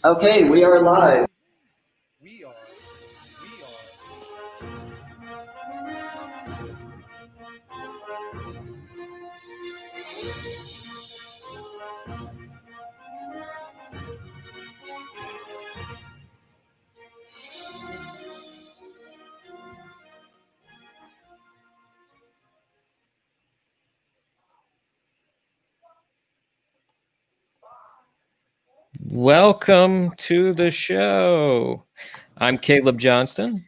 Okay, we are live. We are. Welcome to the show. I'm Caleb Johnston.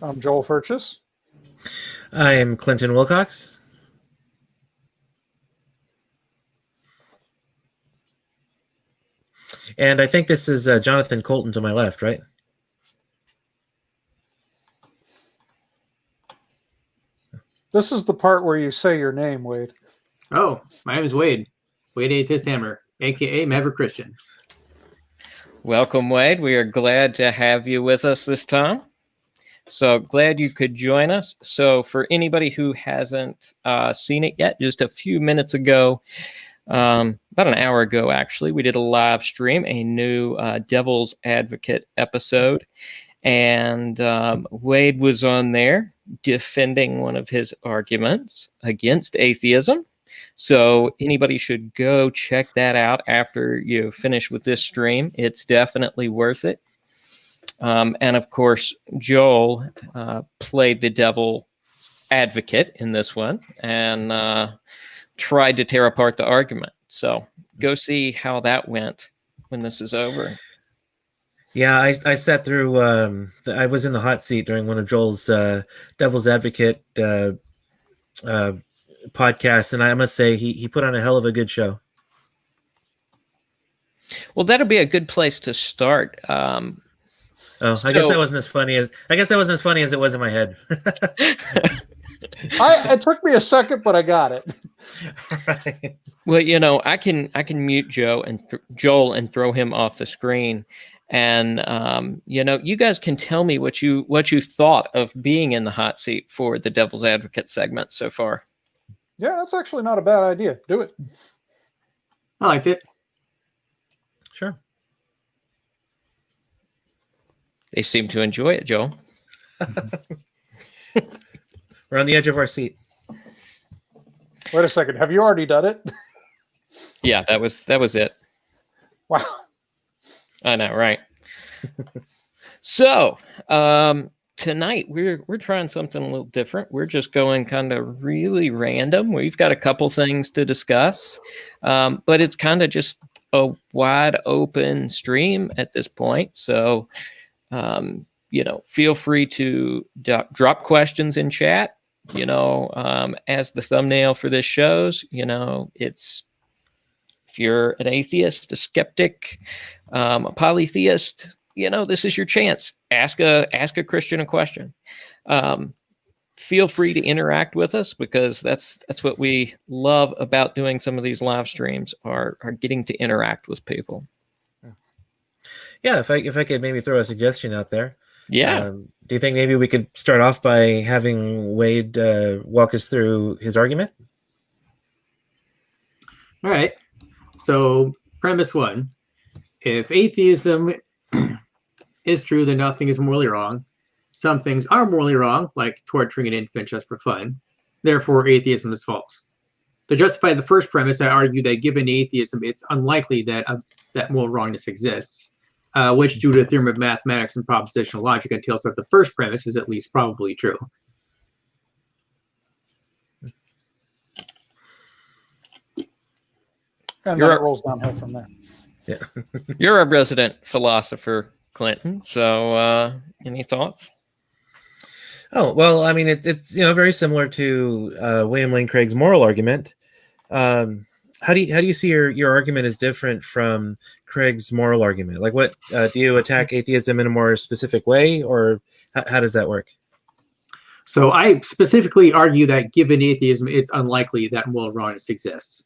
I'm Joel Furchess. I am Clinton Wilcox. And I think this is Jonathan Colton to my left, right? This is the part where you say your name, Wade. Oh, my name is Wade. Wade Atheist Hammer, a.k.a. Maverick Christian. Welcome, Wade. We are glad to have you with us this time. So glad you could join us. So for anybody who hasn't seen it yet, just a few minutes ago, about an hour ago, actually, we did a live stream, a new Devil's Advocate episode. And Wade was on there defending one of his arguments against atheism. So anybody should go check that out after you finish with this stream. It's definitely worth it. And of course, Joel played the devil advocate in this one and tried to tear apart the argument. So go see how that went when this is over. Yeah, I sat through, I was in the hot seat during one of Joel's Devil's Advocate podcasts, and I must say he put on a hell of a good show. Well, that'll be a good place to start. I guess that wasn't as funny as it was in my head. It took me a second, but I got it. Right. Well, I can mute Joel and throw him off the screen. And you guys can tell me what you thought of being in the hot seat for the Devil's Advocate segment so far. Yeah, that's actually not a bad idea. Do it. I liked it. Sure. They seem to enjoy it, Joel. We're on the edge of our seat. Wait a second. Have you already done it? Yeah, that was it. Wow. I know, right? So tonight we're trying something a little different. We're just going kind of really random. We've got a couple things to discuss, but it's kind of just a wide open stream at this point. So, feel free to drop questions in chat. As the thumbnail for this shows, it's if you're an atheist, a skeptic, a polytheist, this is your chance. Ask a Christian a question. Feel free to interact with us because that's what we love about doing some of these live streams are getting to interact with people. Yeah, if I could maybe throw a suggestion out there. Yeah. Do you think maybe we could start off by having Wade walk us through his argument? All right. So premise one, if atheism is true, then nothing is morally wrong. Some things are morally wrong, like torturing an infant just for fun. Therefore, atheism is false. To justify the first premise, I argue that given atheism, it's unlikely that moral wrongness exists, which, due to the theorem of mathematics and propositional logic, entails that the first premise is at least probably true. And then it rolls downhill from there. Yeah. You're a resident philosopher, Clinton. So any thoughts? Oh, well, I mean, it's very similar to William Lane Craig's moral argument. How do you see your argument is different from Craig's moral argument? Like, what do you attack atheism in a more specific way, or how does that work? So I specifically argue that given atheism, it's unlikely that moral wrongness exists.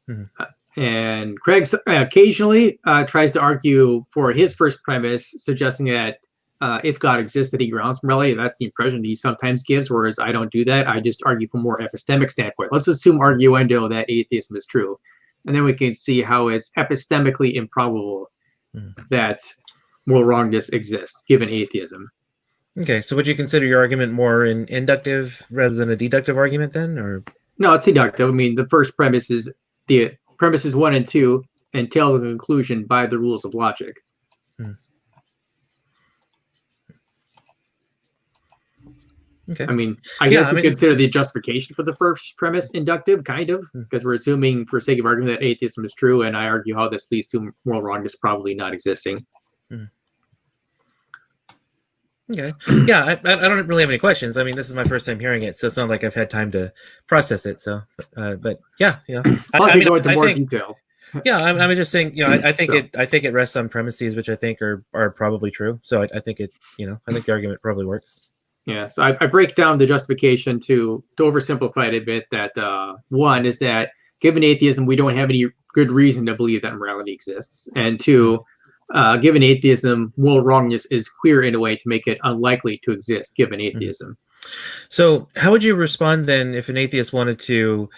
Mm-hmm. And Craig occasionally tries to argue for his first premise, suggesting that if God exists, that he grounds morality. That's the impression he sometimes gives, whereas I don't do that. I just argue from a more epistemic standpoint. Let's assume arguendo that atheism is true. And then we can see how it's epistemically improbable that moral wrongness exists, given atheism. Okay, so would you consider your argument more an inductive rather than a deductive argument then, or? No, it's deductive. I mean, the first premise is the premises 1 and 2 entail the conclusion by the rules of logic. Okay. I mean, I guess we consider the justification for the first premise inductive, kind of, because we're assuming, for sake of argument, that atheism is true, and I argue how this leads to moral wrongness probably not existing. Okay. Yeah, I don't really have any questions. I mean, this is my first time hearing it, so it's not like I've had time to process it. So, but yeah, I mean, go into more detail. Yeah, I'm just saying, I think it rests on premises which I think are probably true. So I think it, I think the argument probably works. Yeah, so I break down the justification to oversimplify it a bit. That one is that given atheism, we don't have any good reason to believe that morality exists, and two, given atheism, moral wrongness is clear in a way to make it unlikely to exist given atheism. So how would you respond then if an atheist wanted to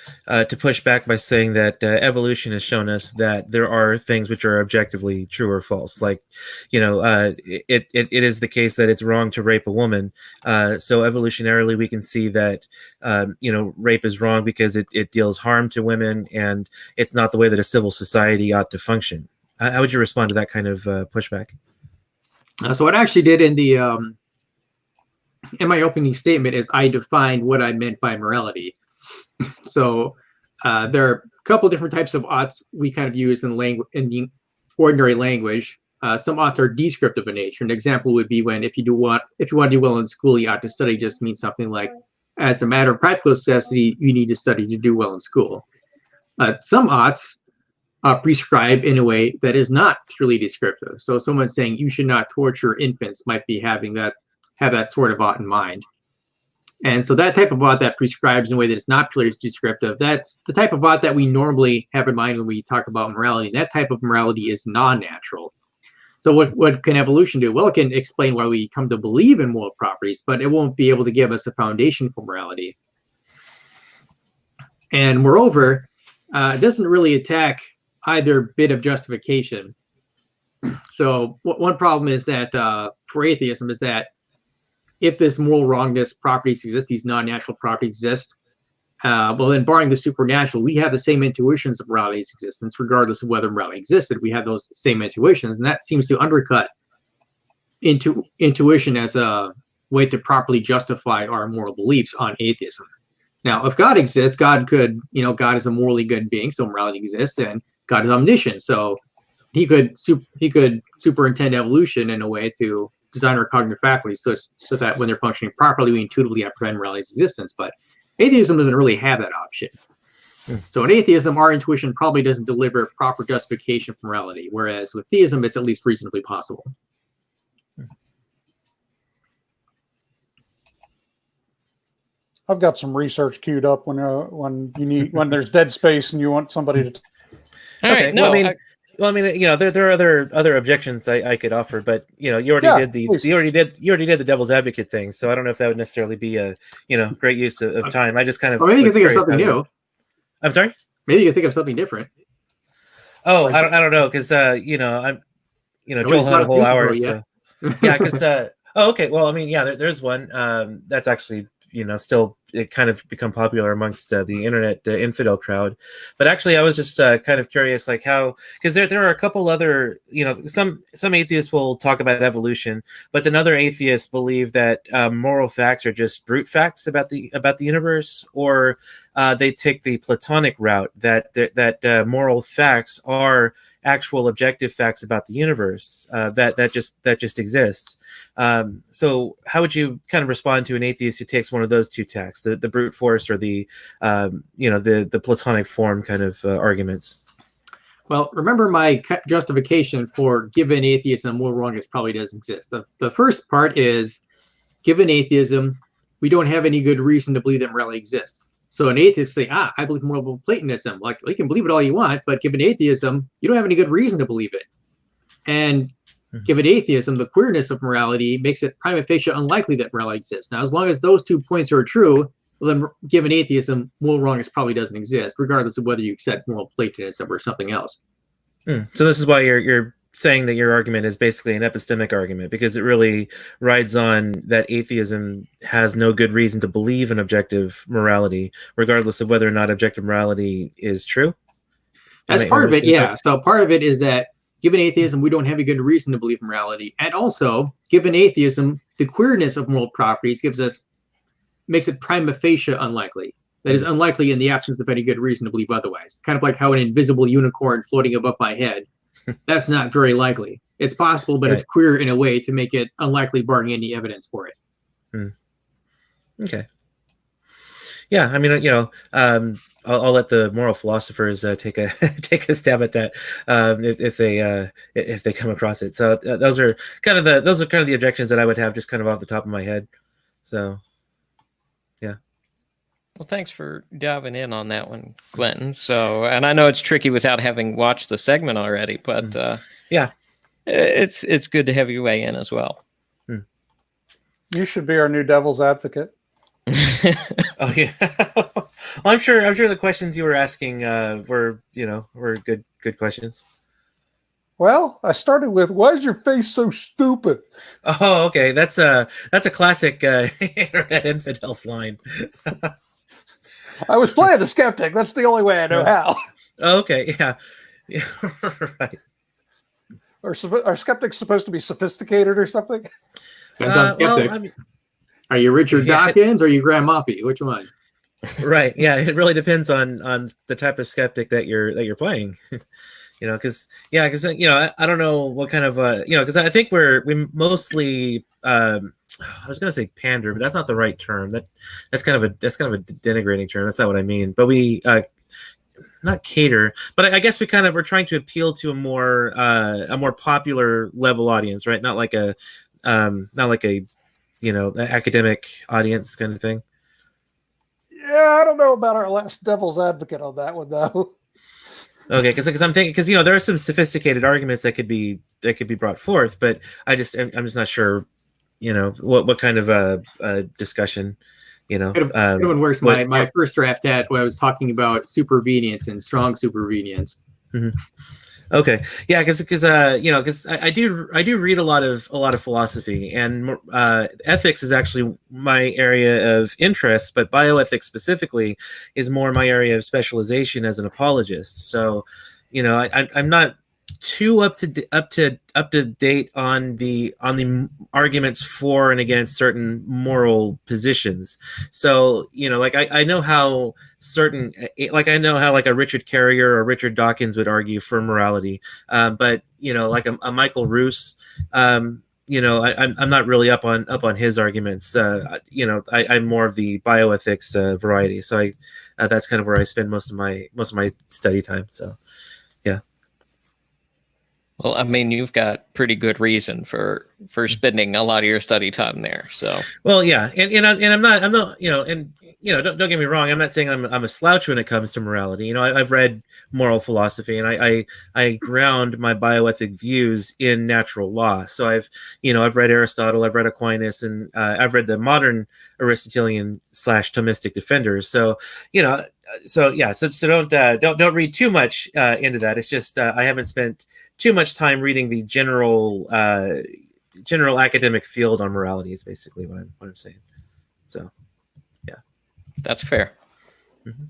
push back by saying that evolution has shown us that there are things which are objectively true or false? Like, it is the case that it's wrong to rape a woman. So evolutionarily, we can see that, rape is wrong because it deals harm to women, and it's not the way that a civil society ought to function. How would you respond to that kind of pushback? So what I actually did in my opening statement is I defined what I meant by morality. So there are a couple different types of oughts we kind of use in the ordinary language. Some oughts are descriptive in nature. An example would be when if you want to do well in school, you ought to study just means something like, as a matter of practical necessity, you need to study to do well in school. Some oughts prescribe in a way that is not purely descriptive. So someone saying you should not torture infants might be have that sort of ought in mind. And so that type of ought that prescribes in a way that is not purely descriptive, that's the type of ought that we normally have in mind when we talk about morality. And that type of morality is non-natural. So what can evolution do? Well, it can explain why we come to believe in moral properties, but it won't be able to give us a foundation for morality. And moreover, it doesn't really attack either bit of justification. So one problem is that for atheism is that if this moral wrongness properties exist, these non-natural properties exist, well then barring the supernatural, we have the same intuitions of morality's existence, regardless of whether morality existed. We have those same intuitions, and that seems to undercut intuition as a way to properly justify our moral beliefs on atheism. Now, if God exists, God is a morally good being, so morality exists, and God is omniscient, so he could superintend evolution in a way to design our cognitive faculties so that when they're functioning properly, we intuitively apprehend morality's existence. But atheism doesn't really have that option. So in atheism, our intuition probably doesn't deliver proper justification for morality, whereas with theism, it's at least reasonably possible. I've got some research queued up when there's dead space and you want somebody to. Okay. No, there are other objections I could offer, but you already did the devil's advocate thing, so I don't know if that would necessarily be a great use of time. I just kind of. Or maybe you can think of something new. I'm sorry. Maybe you can think of something different. Oh, I don't know, because I'm Joel had a whole hour, so yeah, because okay, well, I mean, yeah, there's one that's actually still it kind of become popular amongst the internet infidel crowd. But actually, I was just kind of curious, like how, because there are a couple other, some atheists will talk about evolution, but then other atheists believe that moral facts are just brute facts about the universe, or they take the Platonic route that moral facts are actual objective facts about the universe that just exist. So how would you kind of respond to an atheist who takes one of those two tacks, the brute force or the Platonic form kind of arguments? Well, remember my justification for given atheism, moral wrongness probably doesn't exist. The first part is, given atheism, we don't have any good reason to believe that morality exists. So an atheist say, I believe moral Platonism. Like, you can believe it all you want, but given atheism, you don't have any good reason to believe it. And given atheism, the queerness of morality makes it prima facie unlikely that morality exists. Now, as long as those 2 points are true, well, then given atheism, moral wrongness probably doesn't exist, regardless of whether you accept moral Platonism or something else. So this is why you're saying that your argument is basically an epistemic argument, because it really rides on that atheism has no good reason to believe in objective morality, regardless of whether or not objective morality is true. That's part of it, yeah. So part of it is that given atheism, we don't have a good reason to believe in morality. And also, given atheism, the queerness of moral properties makes it prima facie unlikely. That is unlikely in the absence of any good reason to believe otherwise. Kind of like how an invisible unicorn floating above my head. That's not very likely. It's possible, but it's queer in a way to make it unlikely, barring any evidence for it. Okay. Yeah, I mean, I'll let the moral philosophers take a stab at that if they come across it. So those are kind of the objections that I would have, just kind of off the top of my head. So, yeah. Well, thanks for diving in on that one, Clinton. So, and I know it's tricky without having watched the segment already, but yeah, it's good to have you weigh in as well. You should be our new devil's advocate. Oh yeah. Well, I'm sure the questions you were asking were good questions. Well, I started with, "Why is your face so stupid?" Oh, okay. That's a classic internet infidels line. I was playing the skeptic. That's the only way I know how. Okay, yeah. Right. Are skeptics supposed to be sophisticated or something? Are you Richard Dawkins or are you Graham Oppie? Which one? Right. Yeah. It really depends on the type of skeptic that you're playing. Because I don't know what kind of because I think we mostly I was gonna say pander, but that's not the right term. That's kind of a denigrating term. That's not what I mean. But we not cater, but I guess we're trying to appeal to a more popular level audience, right? Not like a academic audience kind of thing. Yeah, I don't know about our last devil's advocate on that one though. Okay, because I'm thinking, there are some sophisticated arguments that could be brought forth, but I'm just not sure, what kind of discussion, It would have worse. My first draft at when I was talking about supervenience and strong supervenience. Mm-hmm. Okay, yeah, because I do read a lot of philosophy, and ethics is actually my area of interest, but bioethics specifically is more my area of specialization as an apologist. So, I'm not too up to date on the arguments for and against certain moral positions. So I know how a Richard Carrier or Richard Dawkins would argue for morality, but a Michael Roos, I'm not really up on his arguments. I'm more of the bioethics variety, so that's kind of where I spend most of my study time. So yeah. Well, I mean, you've got pretty good reason for spending a lot of your study time there. So, well, yeah, and I'm not, don't get me wrong. I'm not saying I'm a slouch when it comes to morality. I've read moral philosophy, and I ground my bioethic views in natural law. So I've read Aristotle, I've read Aquinas, and I've read the modern Aristotelian / Thomistic defenders. So so don't read too much into that. It's just I haven't spent too much time reading the general academic field on morality is basically what I'm saying. So yeah, that's fair. Mm-hmm.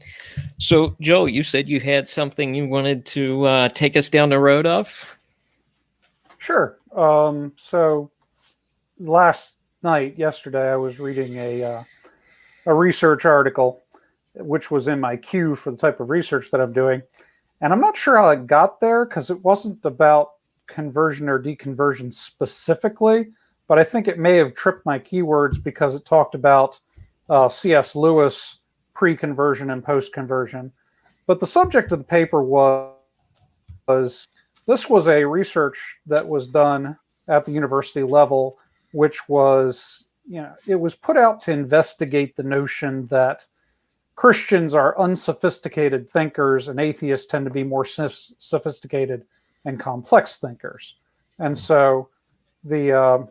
So Joe, you said you had something you wanted to take us down the road of. Sure. So yesterday, I was reading a research article, which was in my queue for the type of research that I'm doing. And I'm not sure how it got there because it wasn't about conversion or deconversion specifically, but I think it may have tripped my keywords because it talked about C.S. Lewis pre-conversion and post-conversion. But the subject of the paper was this was a research that was done at the university level, which was, it was put out to investigate the notion that Christians are unsophisticated thinkers and atheists tend to be more sophisticated and complex thinkers. And so the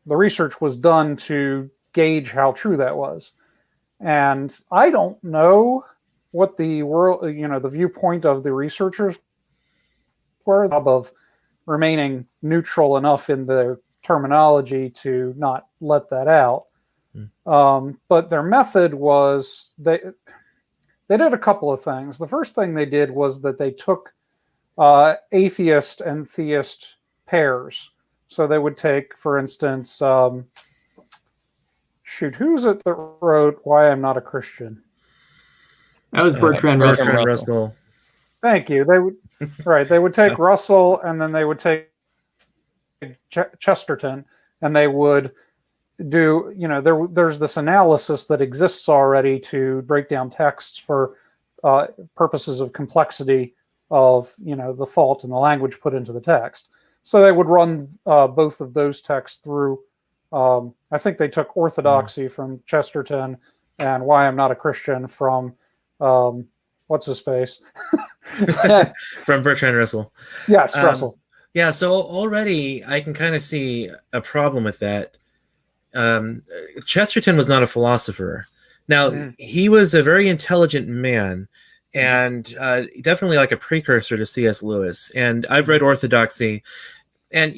research was done to gauge how true that was. And I don't know what the the viewpoint of the researchers were of remaining neutral enough in their terminology to not let that out. But their method was they did a couple of things. The first thing they did was that they took atheist and theist pairs. So they would take, for instance, who's it that wrote "Why I'm Not a Christian"? That was Bertrand Russell. Bertrand Russell. Thank you. They would They would take Russell, and then they would take Chesterton, and they would do, there's this analysis that exists already to break down texts for purposes of complexity of, the thought and the language put into the text. So they would run both of those texts through. I think they took Orthodoxy from Chesterton and Why I'm Not a Christian from, what's his face? From Bertrand Russell. Yes, Russell. Yeah, so already I can kind of see a problem with that. Chesterton was not a philosopher. Now, he was a very intelligent man, and definitely like a precursor to C.S. Lewis. And I've read Orthodoxy, and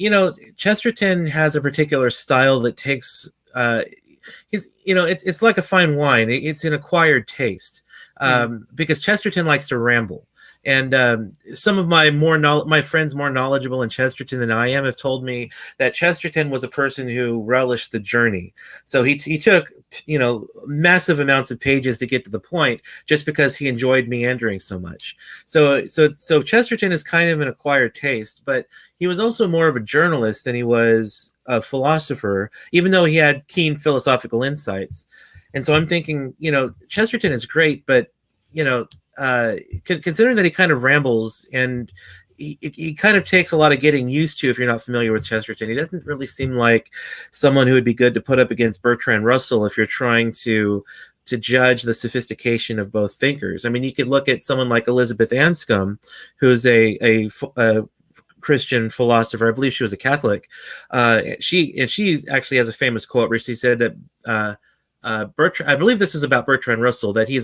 Chesterton has a particular style that takes it's like a fine wine. It's an acquired taste, because Chesterton likes to ramble. And some of my friends more knowledgeable in Chesterton than I am have told me that Chesterton was a person who relished the journey. So he took massive amounts of pages to get to the point, just because he enjoyed meandering so much. So Chesterton is kind of an acquired taste, but he was also more of a journalist than he was a philosopher, even though he had keen philosophical insights. And so I'm thinking, Chesterton is great, but considering that he kind of rambles, and he kind of takes a lot of getting used to if you're not familiar with Chesterton. He doesn't really seem like someone who would be good to put up against Bertrand Russell if you're trying to judge the sophistication of both thinkers. I mean, you could look at someone like Elizabeth Anscombe, who's a Christian philosopher. I believe she was a Catholic. She actually has a famous quote where she said that Bertrand, I believe this was about Bertrand Russell, that he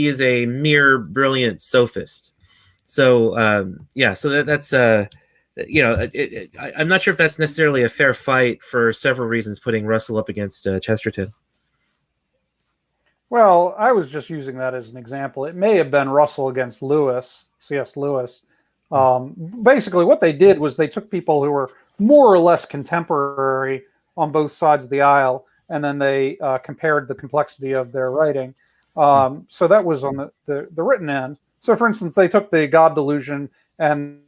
is a mere brilliant sophist. So that's I'm not sure if that's necessarily a fair fight for several reasons, putting Russell up against Chesterton. Well, I was just using that as an example. It may have been Russell against Lewis, C.S. Lewis. Basically, what they did was they took people who were more or less contemporary on both sides of the aisle, and then they compared the complexity of their writing. So that was on the written end. So, for instance, they took the God delusion and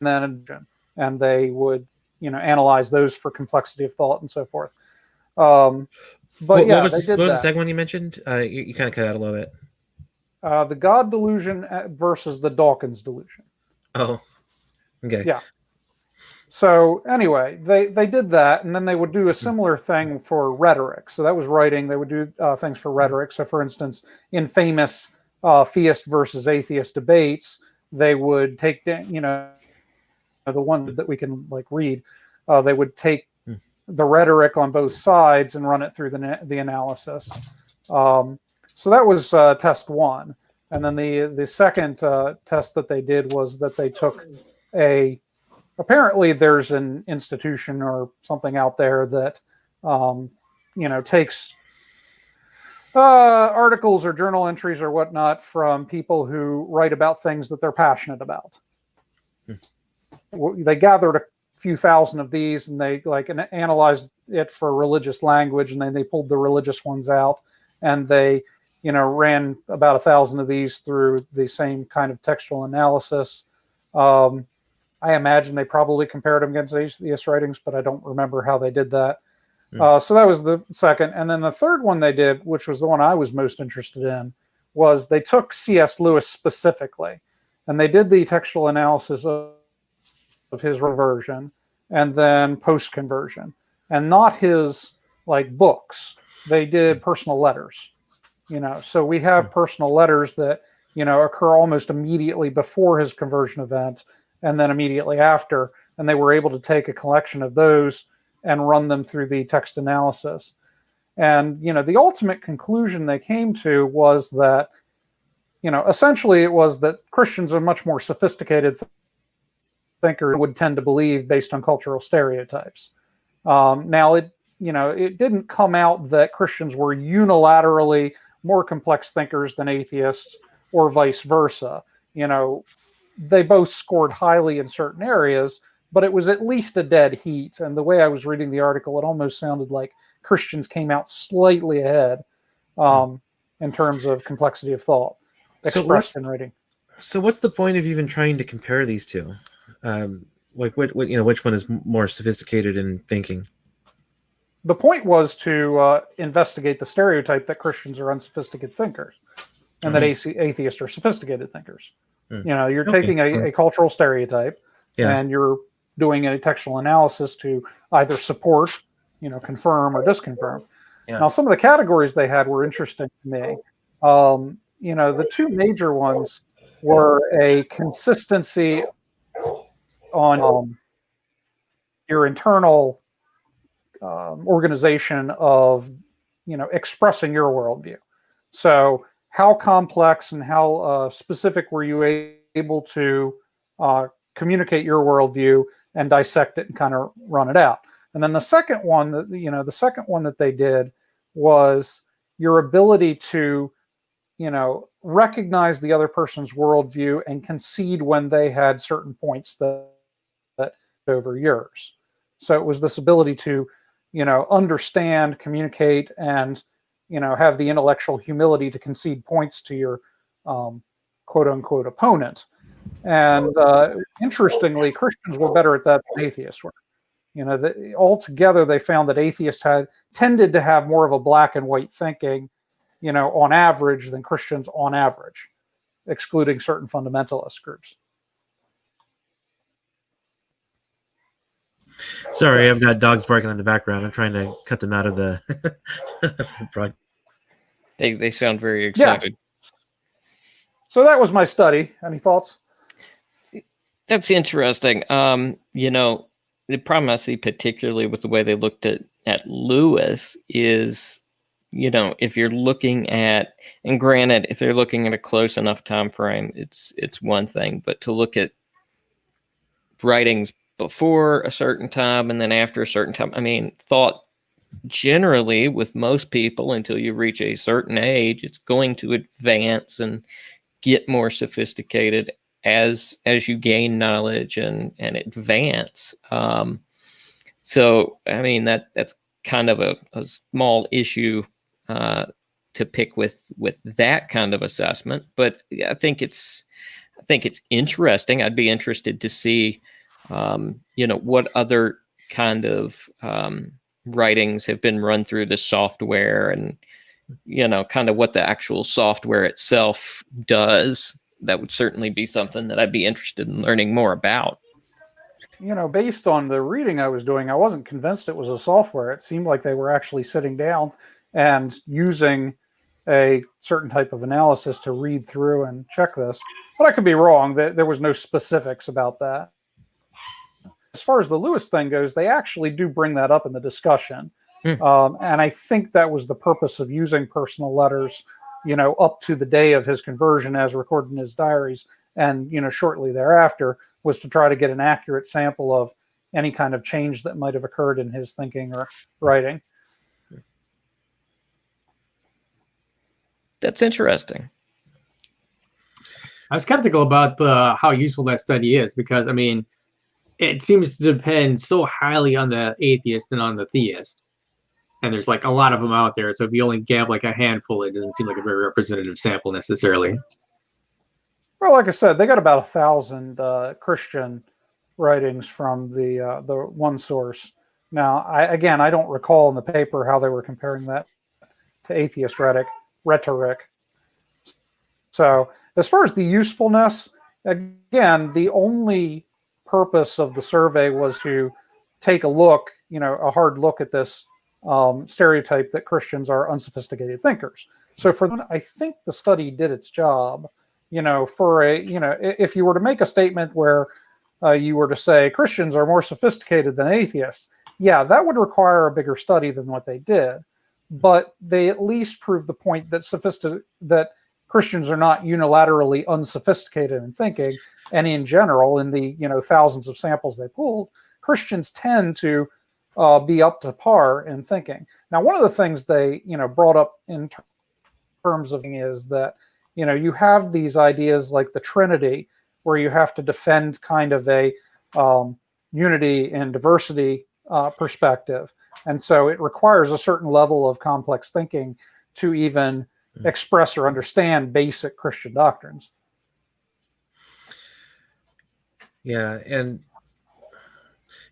they would analyze those for complexity of thought and so forth. What was the second one you mentioned? You kind of cut out a little bit. The God delusion versus the Dawkins delusion. Oh, okay. Yeah. So anyway, they did that, and then they would do a similar thing for rhetoric. So that was writing. They would do things for rhetoric. So, for instance, in famous theist versus atheist debates, they would take the one that we can read. They would take the rhetoric on both sides and run it through the analysis. So that was test one, and then the second test that they did was that they took apparently there's an institution or something out there that takes articles or journal entries or whatnot from people who write about things that they're passionate about. They gathered a few thousand of these, and they analyzed it for religious language, and then they pulled the religious ones out, and they ran about 1,000 of these through the same kind of textual analysis. I imagine they probably compared them against atheist writings, but I don't remember how they did that. So that was the second. And then the third one they did, which was the one I was most interested in, was they took C.S. Lewis specifically, and they did the textual analysis of his reversion and then post-conversion, and not his books. They did personal letters. So we have personal letters that occur almost immediately before his conversion event, and then immediately after, and they were able to take a collection of those and run them through the text analysis. And, the ultimate conclusion they came to was that, essentially it was that Christians are much more sophisticated thinkers would tend to believe based on cultural stereotypes. Now, it didn't come out that Christians were unilaterally more complex thinkers than atheists or vice versa. They both scored highly in certain areas, but it was at least a dead heat. And the way I was reading the article, it almost sounded like Christians came out slightly ahead in terms of complexity of thought expressed in writing. So what's the point of even trying to compare these two? Which one is more sophisticated in thinking? The point was to investigate the stereotype that Christians are unsophisticated thinkers and that atheists are sophisticated thinkers. You're taking a cultural stereotype and you're doing a textual analysis to either support, confirm or disconfirm. Yeah. Now, some of the categories they had were interesting to me. The two major ones were a consistency on your internal organization of, expressing your worldview. So how complex and how specific were you able to communicate your worldview and dissect it and kind of run it out? And then the second one that they did was your ability to, recognize the other person's worldview and concede when they had certain points that over yours. So it was this ability to, understand, communicate, and, have the intellectual humility to concede points to your quote unquote opponent. And interestingly, Christians were better at that than atheists were. Altogether, they found that atheists tended to have more of a black and white thinking, on average than Christians on average, excluding certain fundamentalist groups. Sorry, I've got dogs barking in the background. I'm trying to cut them out of the broadcast. They sound very excited. Yeah. So that was my study. Any thoughts? That's interesting. The problem I see particularly with the way they looked at Lewis is, if you're looking at, and granted, if they're looking at a close enough time frame, it's one thing, but to look at writings before a certain time and then after a certain time, thought generally with most people until you reach a certain age, it's going to advance and get more sophisticated as you gain knowledge and advance. So that's kind of a small issue to pick with that kind of assessment. But I think it's interesting. I'd be interested to see what other kind of writings have been run through the software and kind of what the actual software itself does. That would certainly be something that I'd be interested in learning more about. Based on the reading I was doing, I wasn't convinced it was a software. It seemed like they were actually sitting down and using a certain type of analysis to read through and check this. But I could be wrong. There was no specifics about that. As far as the Lewis thing goes, they actually do bring that up in the discussion. And I think that was the purpose of using personal letters, up to the day of his conversion as recorded in his diaries. And, shortly thereafter was to try to get an accurate sample of any kind of change that might have occurred in his thinking or writing. That's interesting. I was skeptical about how useful that study is because, it seems to depend so highly on the atheist and on the theist. And there's a lot of them out there. So if you only gab a handful, it doesn't seem like a very representative sample necessarily. Well, like I said, they got about 1,000 Christian writings from the one source. Now, I don't recall in the paper how they were comparing that to atheist rhetoric. So as far as the usefulness, again, the only purpose of the survey was to take a look, a hard look at this stereotype that Christians are unsophisticated thinkers. So for them, I think the study did its job. If you were to make a statement where you were to say Christians are more sophisticated than atheists, that would require a bigger study than what they did. But they at least proved the point that Christians are not unilaterally unsophisticated in thinking, and in general, in the thousands of samples they pulled, Christians tend to be up to par in thinking. Now, one of the things they brought up in terms of is that you have these ideas like the Trinity, where you have to defend kind of a unity and diversity perspective, and so it requires a certain level of complex thinking to even express or understand basic Christian doctrines. Yeah, and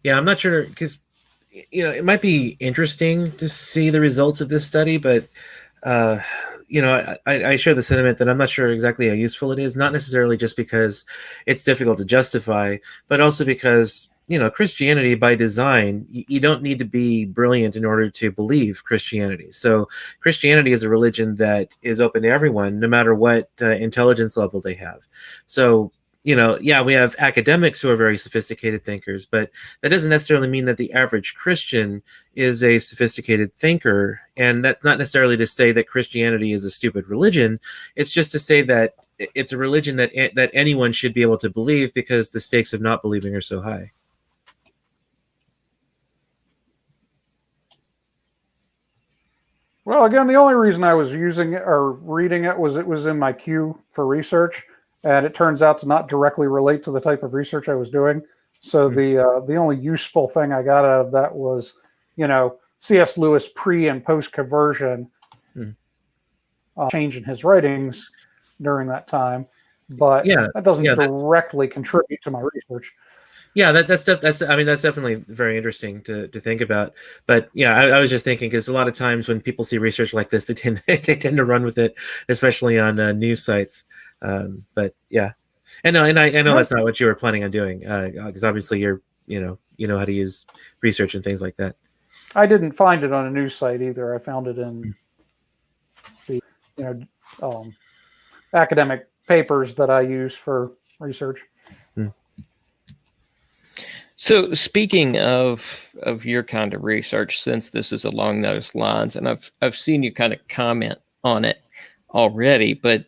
I'm not sure, because it might be interesting to see the results of this study, but I share the sentiment that I'm not sure exactly how useful it is, not necessarily just because it's difficult to justify, but also because Christianity by design, you don't need to be brilliant in order to believe Christianity. So Christianity is a religion that is open to everyone, no matter what intelligence level they have. So we have academics who are very sophisticated thinkers, but that doesn't necessarily mean that the average Christian is a sophisticated thinker. And that's not necessarily to say that Christianity is a stupid religion. It's just to say that it's a religion that anyone should be able to believe, because the stakes of not believing are so high. Well, again, the only reason I was using it or reading it was in my queue for research, and it turns out to not directly relate to the type of research I was doing. So the only useful thing I got out of that was, C.S. Lewis pre and post conversion, change in his writings during that time, but that doesn't directly contribute to my research. Yeah, that's definitely very interesting to think about. But I was just thinking, because a lot of times when people see research like this, they tend to run with it, especially on news sites. But yeah, I know that's not what you were planning on doing, because obviously you're you know how to use research and things like that. I didn't find it on a news site either. I found it in the academic papers that I use for research. So speaking of your kind of research, since this is along those lines, and I've seen you kind of comment on it already, but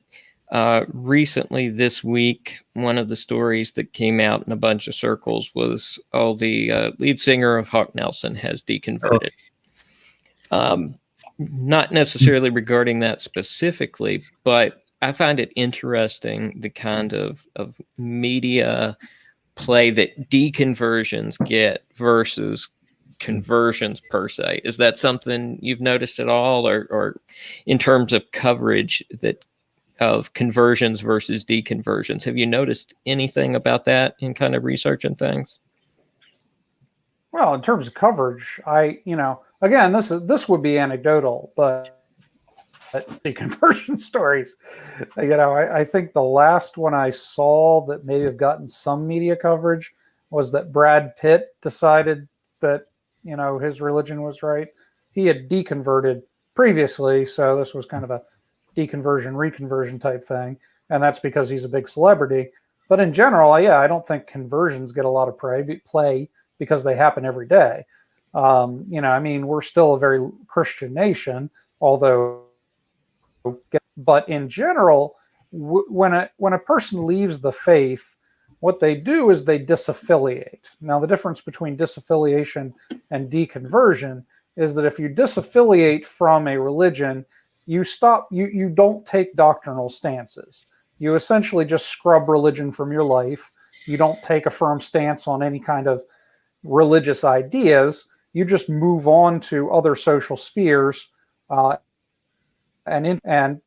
recently this week, one of the stories that came out in a bunch of circles was, the lead singer of Hawk Nelson has deconverted. Not necessarily regarding that specifically, but I find it interesting the kind of media play that deconversions get versus conversions per se. Is that something you've noticed at all, or in terms of coverage of conversions versus deconversions? Have you noticed anything about that in kind of research and things? Well, in terms of coverage, again, this would be anecdotal, but deconversion stories, I think the last one I saw that may have gotten some media coverage was that Brad Pitt decided that his religion was right. He had deconverted previously, so this was kind of a deconversion reconversion type thing, and that's because he's a big celebrity. But in general, I don't think conversions get a lot of play because they happen every day. We're still a very Christian nation, but in general, when a person leaves the faith, what they do is they disaffiliate. Now, the difference between disaffiliation and deconversion is that if you disaffiliate from a religion, you don't take doctrinal stances. You essentially just scrub religion from your life. You don't take a firm stance on any kind of religious ideas. You just move on to other social spheres, and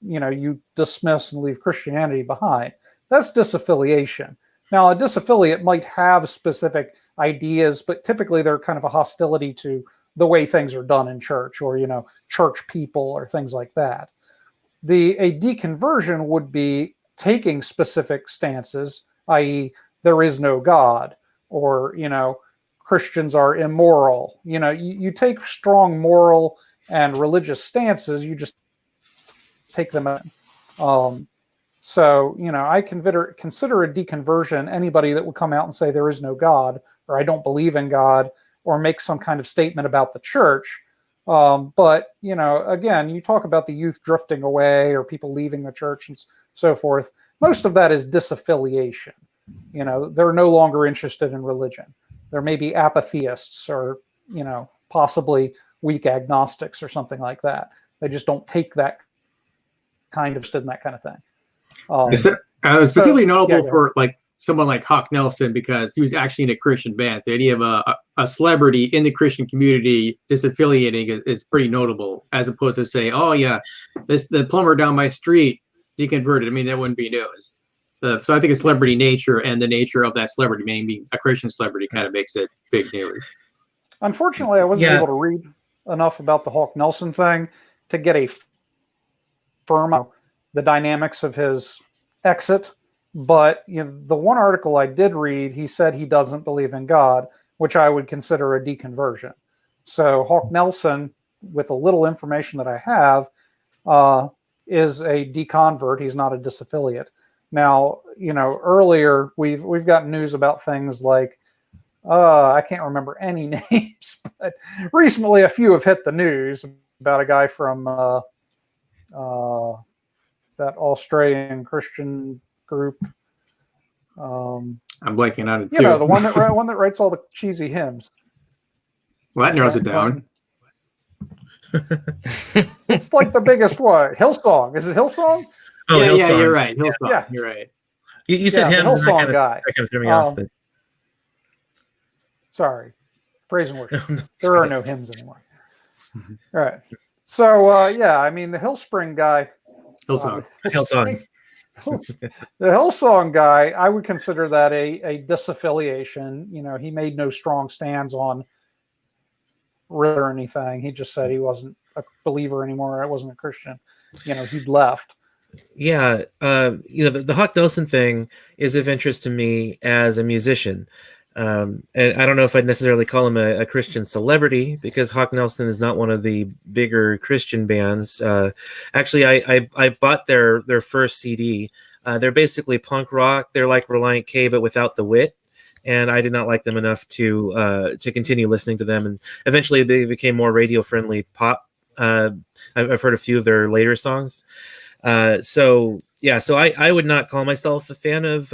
you dismiss and leave Christianity behind. That's disaffiliation. Now, a disaffiliate might have specific ideas, but typically they're kind of a hostility to the way things are done in church, or church people, or things like that. A deconversion would be taking specific stances, i.e., there is no God, or Christians are immoral. You take strong moral and religious stances. You just take them in. So I consider a deconversion anybody that would come out and say there is no God, or I don't believe in God, or make some kind of statement about the church. But, you know, again, you talk about the youth drifting away or people leaving the church and so forth. Most of that is disaffiliation. You know, they're no longer interested in religion. There may be atheists or, you know, possibly weak agnostics or something like that. They just don't take that kind of in that kind of thing. It's particularly notable yeah, for like someone like Hawk Nelson because he was actually in a Christian band. The idea of a celebrity in the Christian community disaffiliating is pretty notable, as opposed to say, oh yeah, the plumber down my street deconverted. I mean, that wouldn't be news. So I think it's celebrity nature and the nature of that celebrity, maybe a Christian celebrity, kind of makes it big news. Unfortunately, I wasn't able to read enough about the Hawk Nelson thing to get a firm the dynamics of his exit. But you know, the one article I did read, he said he doesn't believe in God, which I would consider a deconversion. So Hawk Nelson, with a little information that I have, is a deconvert. He's not a disaffiliate. Now, you know, earlier we've gotten news about things like I can't remember any names, but recently a few have hit the news about a guy from that Australian Christian group. I'm blanking on it too. You know, the one that writes all the cheesy hymns. Well, that narrows it down. It's like the biggest one. Hillsong. Is it Hillsong? Oh, yeah, Hillsong. You're right. Hillsong. Yeah. You're right. You said hymns, and Hillsong guy. That kind of threw me off. But... Sorry. Praise and worship. There are no hymns anymore. All right. So, yeah, I mean, the Hillspring guy. Hillsong. Hillsong. The Hillsong guy, I would consider that a disaffiliation. You know, he made no strong stands on or anything. He just said he wasn't a believer anymore. I wasn't a Christian. You know, he'd left. Yeah, you know, the Hawk Nelson thing is of interest to me as a musician. And I don't know if I'd necessarily call him a Christian celebrity, because Hawk Nelson is not one of the bigger Christian bands. Actually, I bought their first CD. They're basically punk rock. They're like Reliant K, but without the wit. And I did not like them enough to continue listening to them. And eventually they became more radio-friendly pop. I've heard a few of their later songs. So I would not call myself a fan of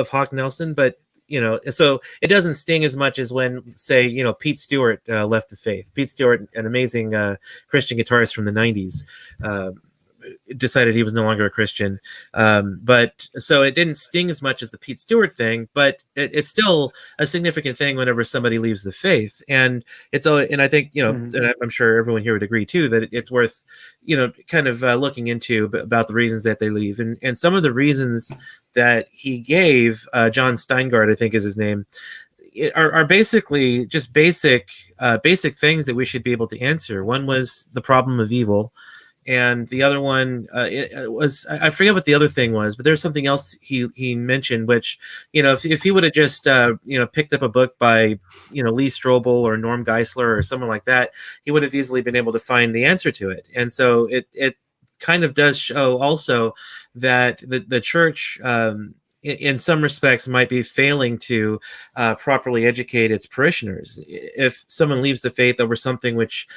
Hawk Nelson, but you know, so it doesn't sting as much as when, say, you know, Pete Stewart left the faith. Pete Stewart, an amazing Christian guitarist from the 90s, decided he was no longer a Christian. But so it didn't sting as much as the Pete Stewart thing, but it's still a significant thing whenever somebody leaves the faith. And I think, you know, and I'm sure everyone here would agree too, that it's worth, you know, kind of looking into about the reasons that they leave. And some of the reasons that he gave, John Steingard, I think is his name, are basically just basic things that we should be able to answer. One was the problem of evil. And the other one was, I forget what the other thing was, but there's something else he mentioned, which, you know, if he would have just, you know, picked up a book by, you know, Lee Strobel or Norm Geisler or someone like that, he would have easily been able to find the answer to it. And so it kind of does show also that the church, in some respects, might be failing to properly educate its parishioners. If someone leaves the faith over something which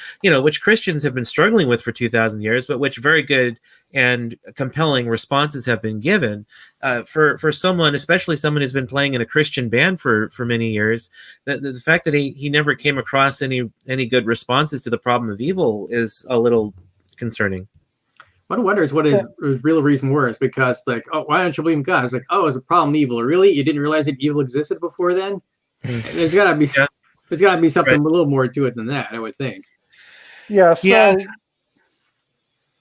Christians have been struggling with for 2,000 years, but which very good and compelling responses have been given, for someone, especially someone who's been playing in a Christian band for many years, the fact that he never came across any good responses to the problem of evil is a little concerning. One wonders what his real reason was, because like, oh, why don't you believe in God? It's like, oh, it's a problem evil. Really? You didn't realize that evil existed before then? There's gotta be something a little more to it than that, I would think. Yeah. So, yeah.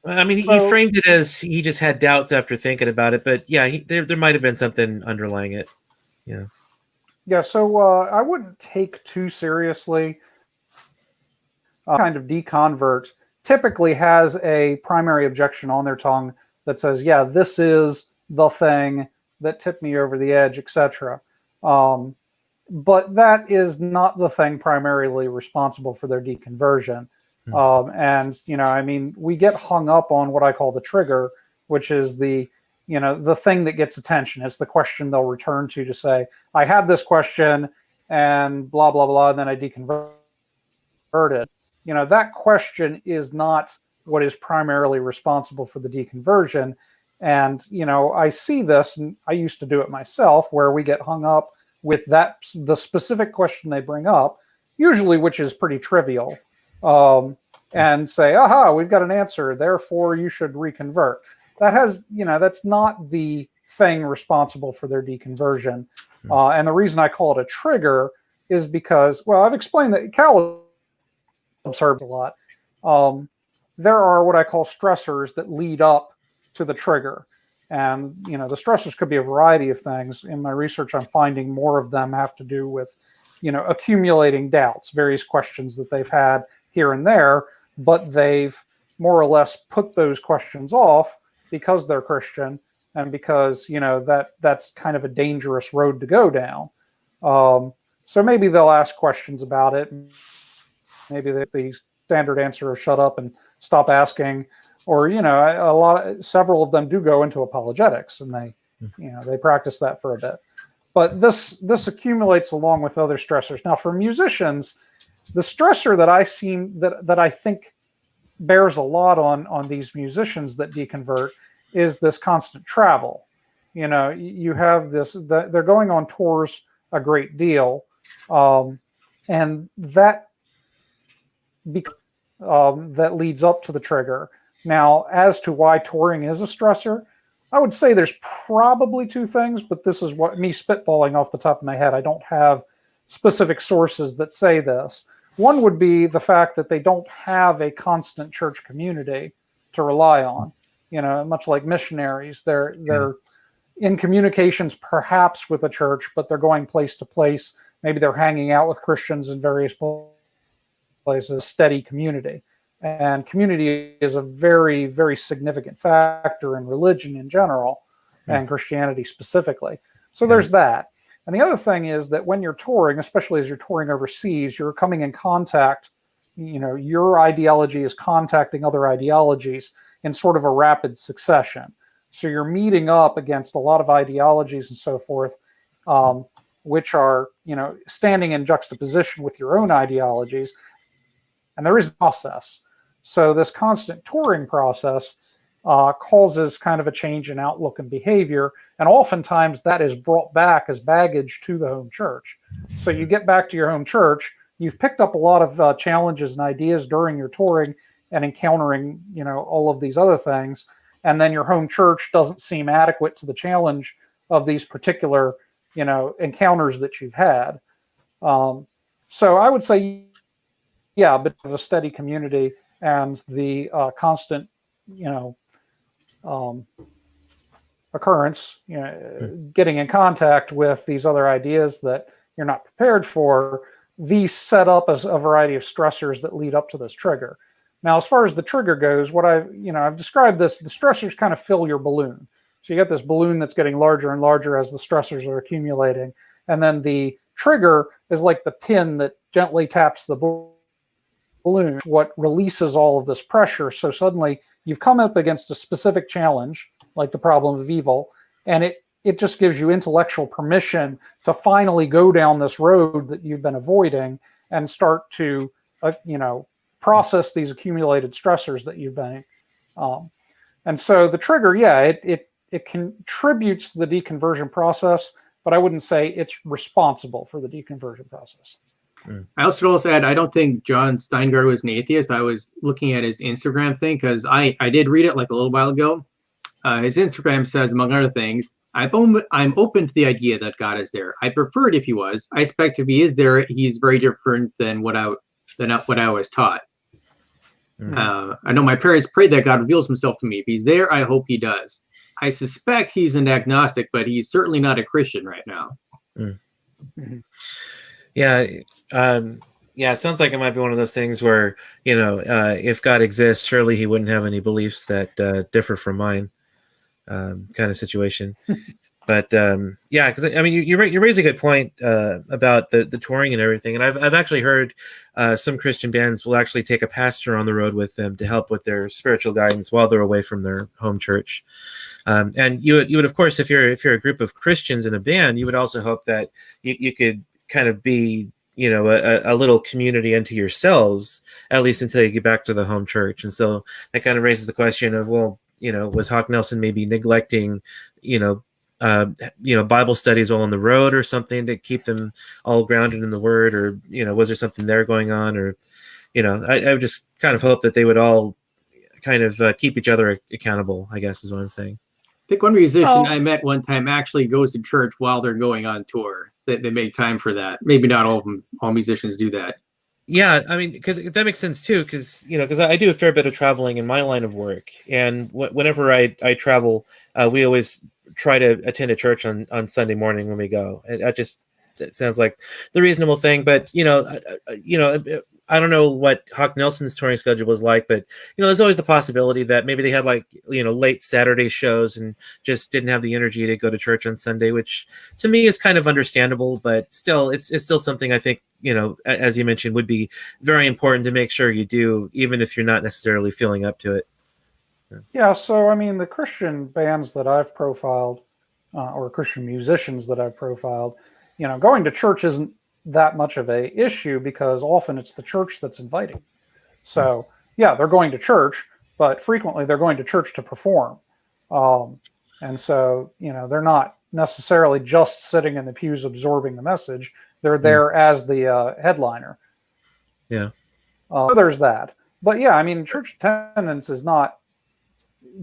I mean, he framed it as he just had doubts after thinking about it, but yeah, there might have been something underlying it. Yeah. Yeah. So I wouldn't take too seriously kind of deconvert typically has a primary objection on their tongue that says, yeah, this is the thing that tipped me over the edge, etc. But that is not the thing primarily responsible for their deconversion. And, you know, I mean, we get hung up on what I call the trigger, which is the thing that gets attention. It's the question they'll return to say, I had this question and blah, blah, blah, and then I deconverted. that question is not what is primarily responsible for the deconversion. And, I see this, and I used to do it myself, where we get hung up with the specific question they bring up, usually which is pretty trivial, and say, aha, we've got an answer, therefore you should reconvert. That's not the thing responsible for their deconversion. And the reason I call it a trigger is because, well, I've explained that Cal observed a lot. There are what I call stressors that lead up to the trigger. And, the stressors could be a variety of things. In my research, I'm finding more of them have to do with, accumulating doubts, various questions that they've had here and there, but they've more or less put those questions off because they're Christian and because, that's kind of a dangerous road to go down. So maybe they'll ask questions about it. Maybe the standard answer of shut up and stop asking, or several of them do go into apologetics, and they practice that for a bit. But this accumulates along with other stressors. Now, for musicians, the stressor that I think bears a lot on these musicians that deconvert is this constant travel. You have this, they're going on tours a great deal, and that that leads up to the trigger. Now, as to why touring is a stressor, I would say there's probably two things, but this is what me spitballing off the top of my head. I don't have specific sources that say this. One would be the fact that they don't have a constant church community to rely on. Much like missionaries, they're in communications perhaps with a church, but they're going place to place. Maybe they're hanging out with Christians in various places, steady community. And community is a very, very significant factor in religion in general and Christianity specifically. So there's that. And the other thing is that when you're touring, especially as you're touring overseas, you're coming in contact, your ideology is contacting other ideologies in sort of a rapid succession. So you're meeting up against a lot of ideologies and so forth, which are, standing in juxtaposition with your own ideologies. And there is a process. So this constant touring process causes kind of a change in outlook and behavior. And oftentimes that is brought back as baggage to the home church. So you get back to your home church, you've picked up a lot of challenges and ideas during your touring and encountering, all of these other things. And then your home church doesn't seem adequate to the challenge of these particular, encounters that you've had. So I would say, yeah, a bit of a steady community and the constant, occurrence, getting in contact with these other ideas that you're not prepared for. These set up as a variety of stressors that lead up to this trigger. Now, as far as the trigger goes, what I've described this, the stressors kind of fill your balloon. So you get this balloon that's getting larger and larger as the stressors are accumulating. And then the trigger is like the pin that gently taps the balloon, what releases all of this pressure. So suddenly you've come up against a specific challenge, like the problem of evil, and it just gives you intellectual permission to finally go down this road that you've been avoiding and start to, process these accumulated stressors that you've been. And so the trigger, it contributes to the deconversion process, but I wouldn't say it's responsible for the deconversion process. I also add, I don't think John Steingard was an atheist. I was looking at his Instagram thing because I did read it like a little while ago. His Instagram says, among other things, I'm open to the idea that God is there. I prefer it if he was. I expect if he is there, he's very different than what I was taught. I know my parents prayed that God reveals himself to me. If he's there, I hope he does. I suspect he's an agnostic, but he's certainly not a Christian right now. Yeah. It sounds like it might be one of those things where, if God exists, surely he wouldn't have any beliefs that differ from mine, kind of situation. But because I mean, you raise a good point about the touring and everything, and I've actually heard some Christian bands will actually take a pastor on the road with them to help with their spiritual guidance while they're away from their home church. And you would of course, if you're a group of Christians in a band, you would also hope that you could kind of be a little community unto yourselves, at least until you get back to the home church. And so that kind of raises the question of, well, was Hawk Nelson maybe neglecting, Bible studies while on the road or something to keep them all grounded in the Word, or was there something there going on, or I would just kind of hope that they would all kind of keep each other accountable, I guess is what I'm saying. I think one musician I met one time actually goes to church while they're going on tour. They make time for that. Maybe not all of them. All musicians do that. Yeah, I mean, because that makes sense too. Because I do a fair bit of traveling in my line of work, and whenever I travel, we always try to attend a church on Sunday morning when we go. It sounds like the reasonable thing, but I don't know what Hawk Nelson's touring schedule was like, but there's always the possibility that maybe they had late Saturday shows and just didn't have the energy to go to church on Sunday, which to me is kind of understandable, but still it's still something I think, as you mentioned, would be very important to make sure you do, even if you're not necessarily feeling up to it. Yeah, so I mean, the Christian bands that I've profiled, or Christian musicians that I've profiled, going to church isn't that much of a issue because often it's the church that's inviting. So yeah, they're going to church, but frequently they're going to church to perform. And so, they're not necessarily just sitting in the pews absorbing the message. They're there as the headliner. Yeah. So there's that. But yeah, I mean, church attendance is not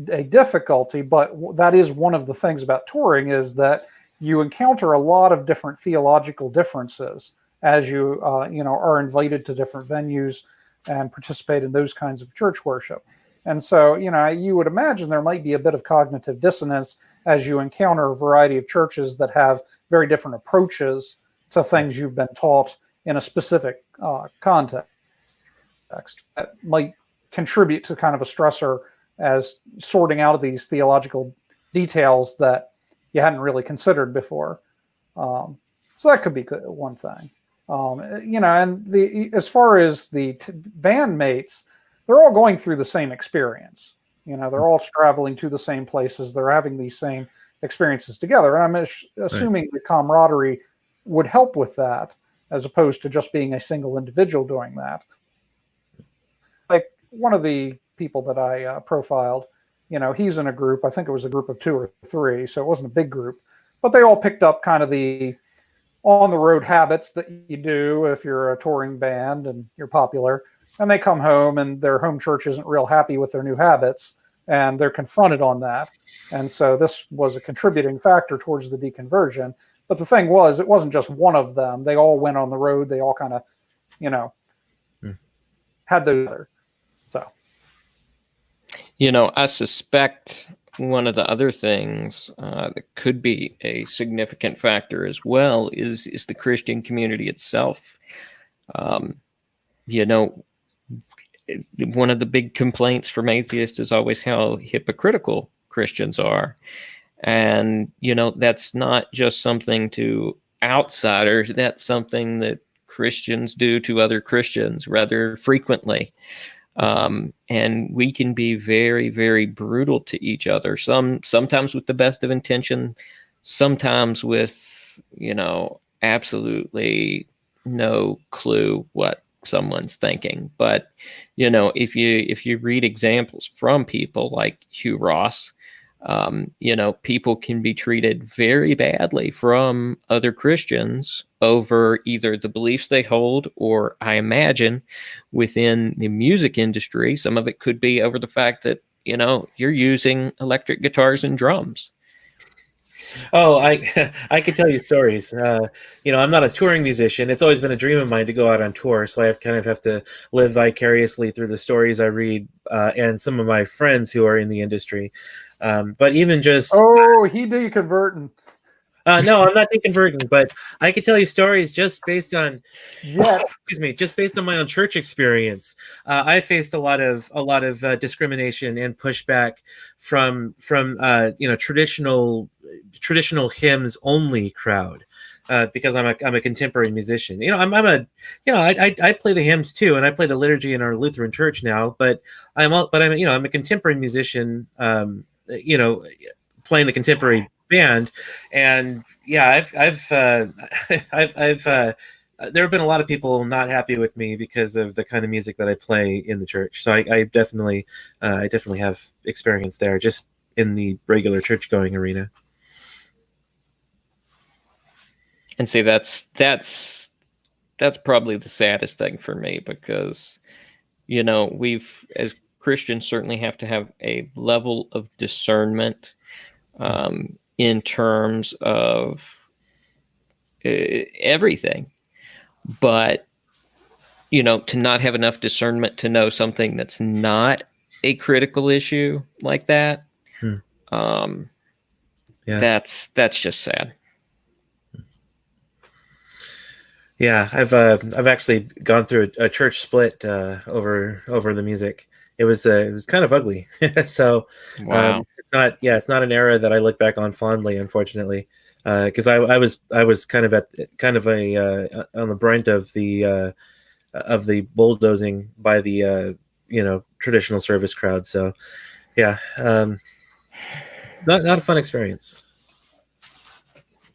a difficulty, but that is one of the things about touring is that you encounter a lot of different theological differences as you are invited to different venues and participate in those kinds of church worship. And so, you would imagine there might be a bit of cognitive dissonance as you encounter a variety of churches that have very different approaches to things you've been taught in a specific context. That might contribute to kind of a stressor as sorting out of these theological details that you hadn't really considered before. So that could be one thing. And as far as the bandmates, they're all going through the same experience. They're all traveling to the same places. They're having these same experiences together. And I'm assuming the camaraderie would help with that, as opposed to just being a single individual doing that. Like one of the people that I profiled, he's in a group. I think it was a group of 2 or 3, so it wasn't a big group. But they all picked up kind of the on-the-road habits that you do if you're a touring band and you're popular. And they come home and their home church isn't real happy with their new habits, and they're confronted on that. And so this was a contributing factor towards the deconversion. But the thing was, it wasn't just one of them. They all went on the road. They all kind of, had those other. So. I suspect one of the other things that could be a significant factor as well is the Christian community itself. One of the big complaints from atheists is always how hypocritical Christians are. And, that's not just something to outsiders. That's something that Christians do to other Christians rather frequently. And we can be very, very brutal to each other. Sometimes with the best of intention, sometimes with, absolutely no clue what someone's thinking. But, if you read examples from people like Hugh Ross, people can be treated very badly from other Christians over either the beliefs they hold, or I imagine within the music industry, some of it could be over the fact that, you're using electric guitars and drums. Oh, I could tell you stories. I'm not a touring musician. It's always been a dream of mine to go out on tour, so I have to live vicariously through the stories I read and some of my friends who are in the industry. But even just he deconverting. No, I'm not deconverting, but I could tell you stories just based on just based on my own church experience. I faced a lot of discrimination and pushback from traditional hymns only crowd. Because I'm a contemporary musician. I play the hymns too, and I play the liturgy in our Lutheran church now. But I'm a contemporary musician. Playing the contemporary band, and yeah, I've there have been a lot of people not happy with me because of the kind of music that I play in the church. So I definitely have experience there, just in the regular church going arena. And see, that's probably the saddest thing for me, because, you know, we've, as Christians, certainly have to have a level of discernment in terms of everything. But, you know, to not have enough discernment to know something that's not a critical issue like that, that's just sad. Yeah, I've actually gone through a church split over the music. It was kind of ugly. So Wow. it's not an era that I look back on fondly, unfortunately, because I was kind of on the brunt of the bulldozing by the traditional service crowd. So yeah, it's not a fun experience.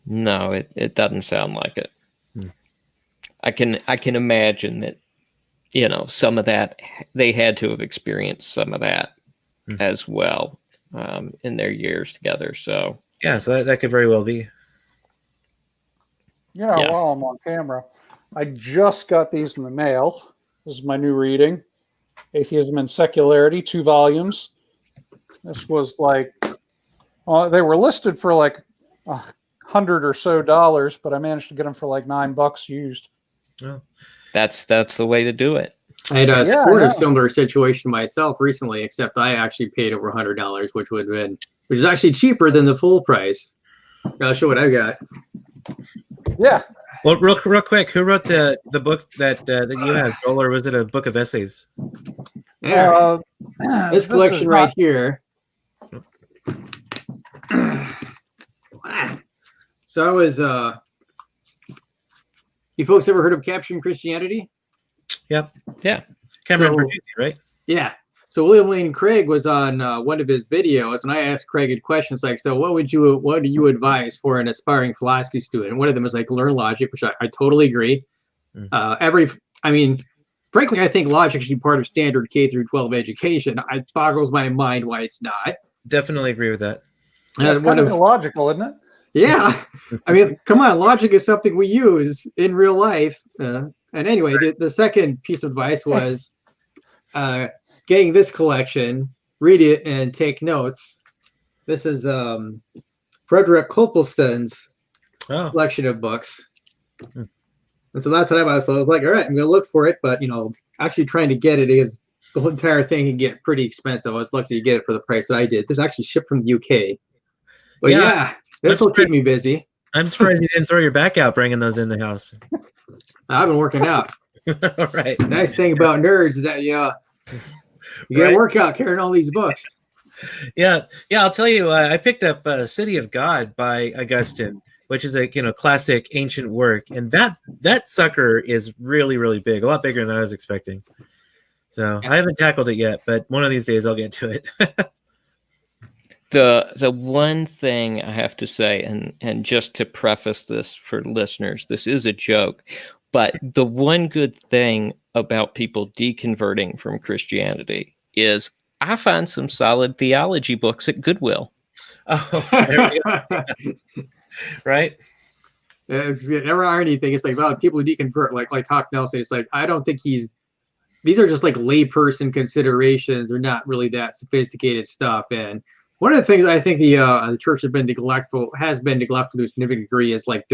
No, it doesn't sound like it. I can imagine that, you know, some of that, they had to have experienced some of that as well in their years together. So yeah, so that could very well be. Yeah, while I'm on camera, I just got these in the mail. This is my new reading, Atheism and Secularity, 2 volumes. This was like, they were listed for like $100 or so, but I managed to get them for like $9 used. Oh. that's the way to do it. I had a similar situation myself recently, except I actually paid over $100, which is actually cheaper than the full price. I'll show what I got. Yeah. Well, real quick, who wrote the book that you have, Joel, or was it a book of essays? Yeah. This collection right here. So I was you folks ever heard of Capturing Christianity? Yep. Yeah. Cameron Bernuzzi, right? Yeah. So William Lane Craig was on one of his videos, and I asked Craig questions like, so what do you advise for an aspiring philosophy student? And one of them was like, learn logic, which I totally agree. Frankly, I think logic should be part of standard K through 12 education. It boggles my mind why it's not. Definitely agree with that. That's kind of illogical, isn't it? Yeah. I mean, come on, logic is something we use in real life. And anyway, the second piece of advice was getting this collection, read it and take notes. This is Frederick Copleston's collection of books. And so that's what I was. So I was like, all right, I'm going to look for it. But, actually trying to get it is the whole entire thing can get pretty expensive. I was lucky to get it for the price that I did. This actually shipped from the UK. But yeah this will keep me busy. I'm surprised you didn't throw your back out bringing those in the house. I've been working out. All right. The nice thing about nerds is that you get a workout carrying all these books. Yeah. I'll tell you, I picked up City of God by Augustine, which is a classic ancient work, and that sucker is really, really big, a lot bigger than I was expecting. So I haven't tackled it yet, but one of these days I'll get to it. The one thing I have to say, and just to preface this for listeners, this is a joke, but the one good thing about people deconverting from Christianity is I find some solid theology books at Goodwill. Oh, there we go. Right? It's never irony thing. It's like, well, people who deconvert, like Hawk Nelson, it's like, I don't think these are just like layperson considerations. They're not really that sophisticated stuff. And one of the things I think the church has been neglectful to a significant degree is like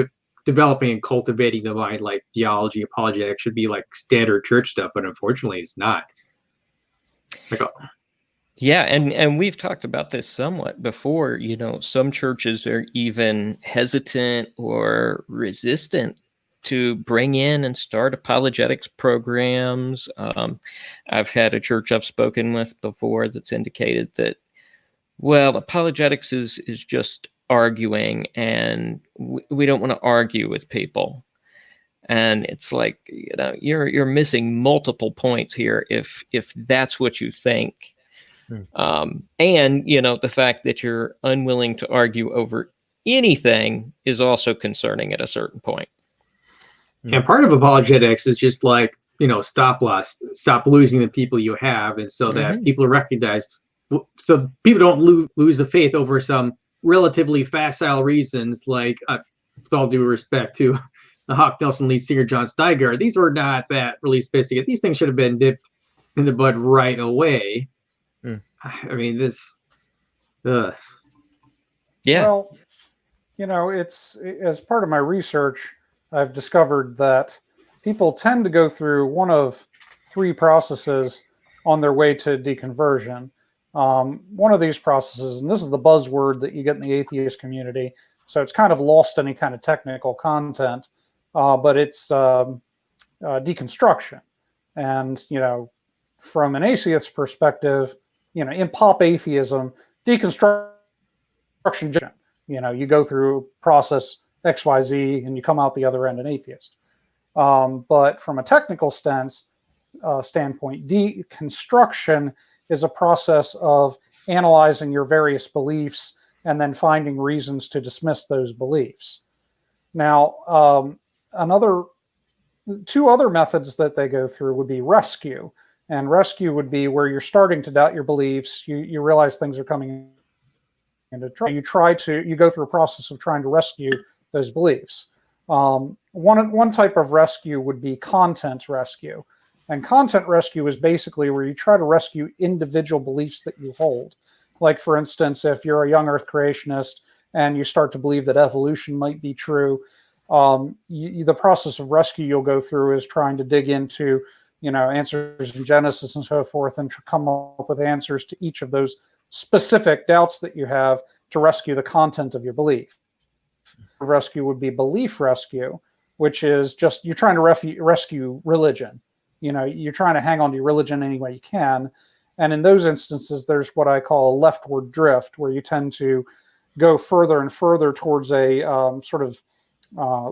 developing and cultivating the mind, like theology, apologetics should be like standard church stuff, but unfortunately it's not. Yeah, and we've talked about this somewhat before. Some churches are even hesitant or resistant to bring in and start apologetics programs. I've had a church I've spoken with before that's indicated that, well, apologetics is just arguing, and we don't want to argue with people. And it's like, you're missing multiple points here if that's what you think. And the fact that you're unwilling to argue over anything is also concerning at a certain point. And part of apologetics is just like, stop loss, stop losing the people you have, and so that people recognize, so people don't lose the faith over some relatively facile reasons, like, with all due respect to the Hawk Nelson lead singer John Steingard, these were not that really sophisticated. These things should have been dipped in the bud right away. I mean, this. Yeah. Well, it's as part of my research, I've discovered that people tend to go through one of three processes on their way to deconversion. One of these processes, and this is the buzzword that you get in the atheist community, so it's kind of lost any kind of technical content, but it's deconstruction. And, from an atheist perspective, in pop atheism, deconstruction, you go through process XYZ and you come out the other end an atheist. But from a technical standpoint, deconstruction is a process of analyzing your various beliefs and then finding reasons to dismiss those beliefs. Now, two other methods that they go through would be rescue. And rescue would be where you're starting to doubt your beliefs. You realize things are coming into trouble. You go through a process of trying to rescue those beliefs. One type of rescue would be content rescue. And content rescue is basically where you try to rescue individual beliefs that you hold. Like, for instance, if you're a young Earth creationist and you start to believe that evolution might be true, the process of rescue you'll go through is trying to dig into, answers in Genesis and so forth, and to come up with answers to each of those specific doubts that you have to rescue the content of your belief. Rescue would be belief rescue, which is just you're trying to rescue religion. You're trying to hang on to your religion any way you can. And in those instances, there's what I call a leftward drift, where you tend to go further and further towards a sort of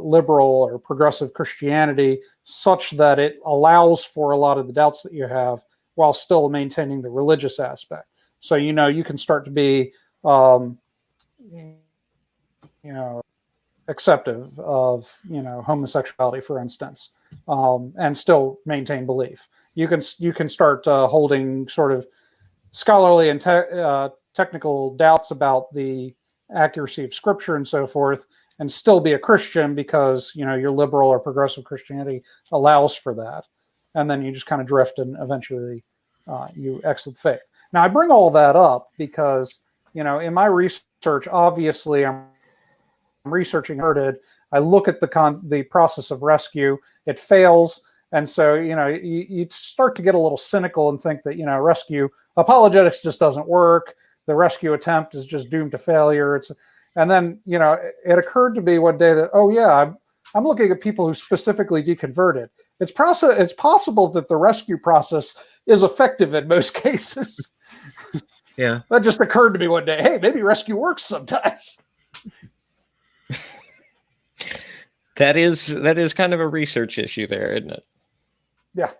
liberal or progressive Christianity, such that it allows for a lot of the doubts that you have while still maintaining the religious aspect. So, you can start to be, acceptive of, homosexuality, for instance, and still maintain belief. You can start holding sort of scholarly and technical doubts about the accuracy of Scripture and so forth, and still be a Christian because your liberal or progressive Christianity allows for that. And then you just kind of drift, and eventually you exit the faith. Now, I bring all that up because in my research, obviously I'm researching herded. I look at the process of rescue. It fails. And so, you start to get a little cynical and think that, rescue apologetics just doesn't work. The rescue attempt is just doomed to failure. And then, it occurred to me one day that, oh yeah, I'm looking at people who specifically deconverted. It's possible that the rescue process is effective in most cases. Yeah. That just occurred to me one day. Hey, maybe rescue works sometimes. That is kind of a research issue there, isn't it? Yeah.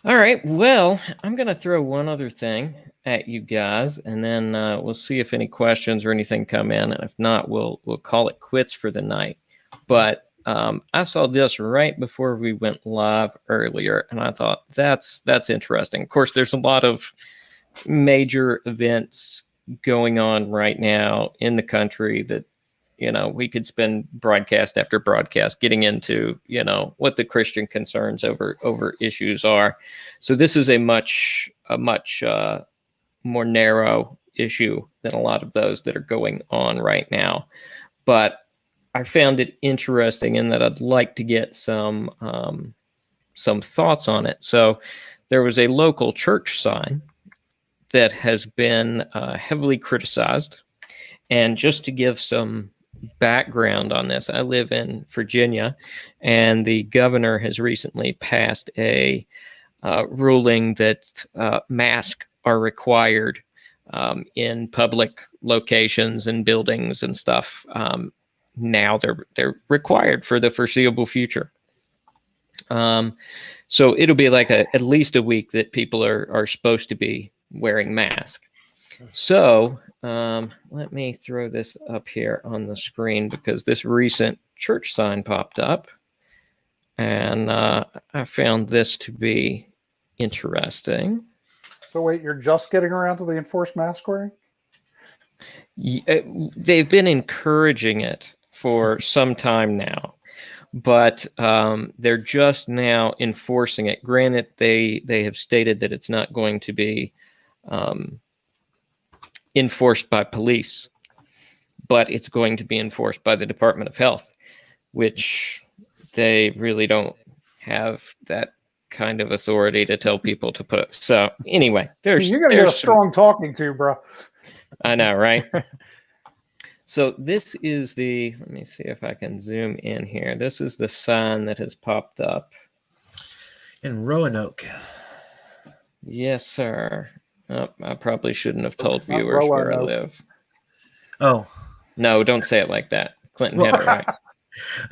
All right. Well, I'm going to throw one other thing at you guys, and then we'll see if any questions or anything come in. And if not, we'll call it quits for the night. But I saw this right before we went live earlier, and I thought that's interesting. Of course, there's a lot of major events going on right now in the country that we could spend broadcast after broadcast getting into what the Christian concerns over issues are. So this is a much more narrow issue than a lot of those that are going on right now. But I found it interesting in that I'd like to get some thoughts on it. So there was a local church sign that has been heavily criticized. And just to give some background on this, I live in Virginia, and the governor has recently passed a ruling that masks are required in public locations and buildings and stuff. Now they're required for the foreseeable future. So it'll be like at least a week that people are supposed to be wearing masks. So let me throw this up here on the screen because this recent church sign popped up, and I found this to be interesting. So wait, you're just getting around to the enforced mask wearing? They've been encouraging it for some time now, but they're just now enforcing it. Granted, they have stated that it's not going to be enforced by police, but it's going to be enforced by the Department of Health, which they really don't have that kind of authority to tell people to put. So anyway, You're gonna get a strong talking to, bro. I know, right? So this is let me see if I can zoom in here. This is the sign that has popped up in Roanoke. Yes, sir. Oh, I probably shouldn't have told viewers where I live. Oh. No, don't say it like that. Clinton had it right.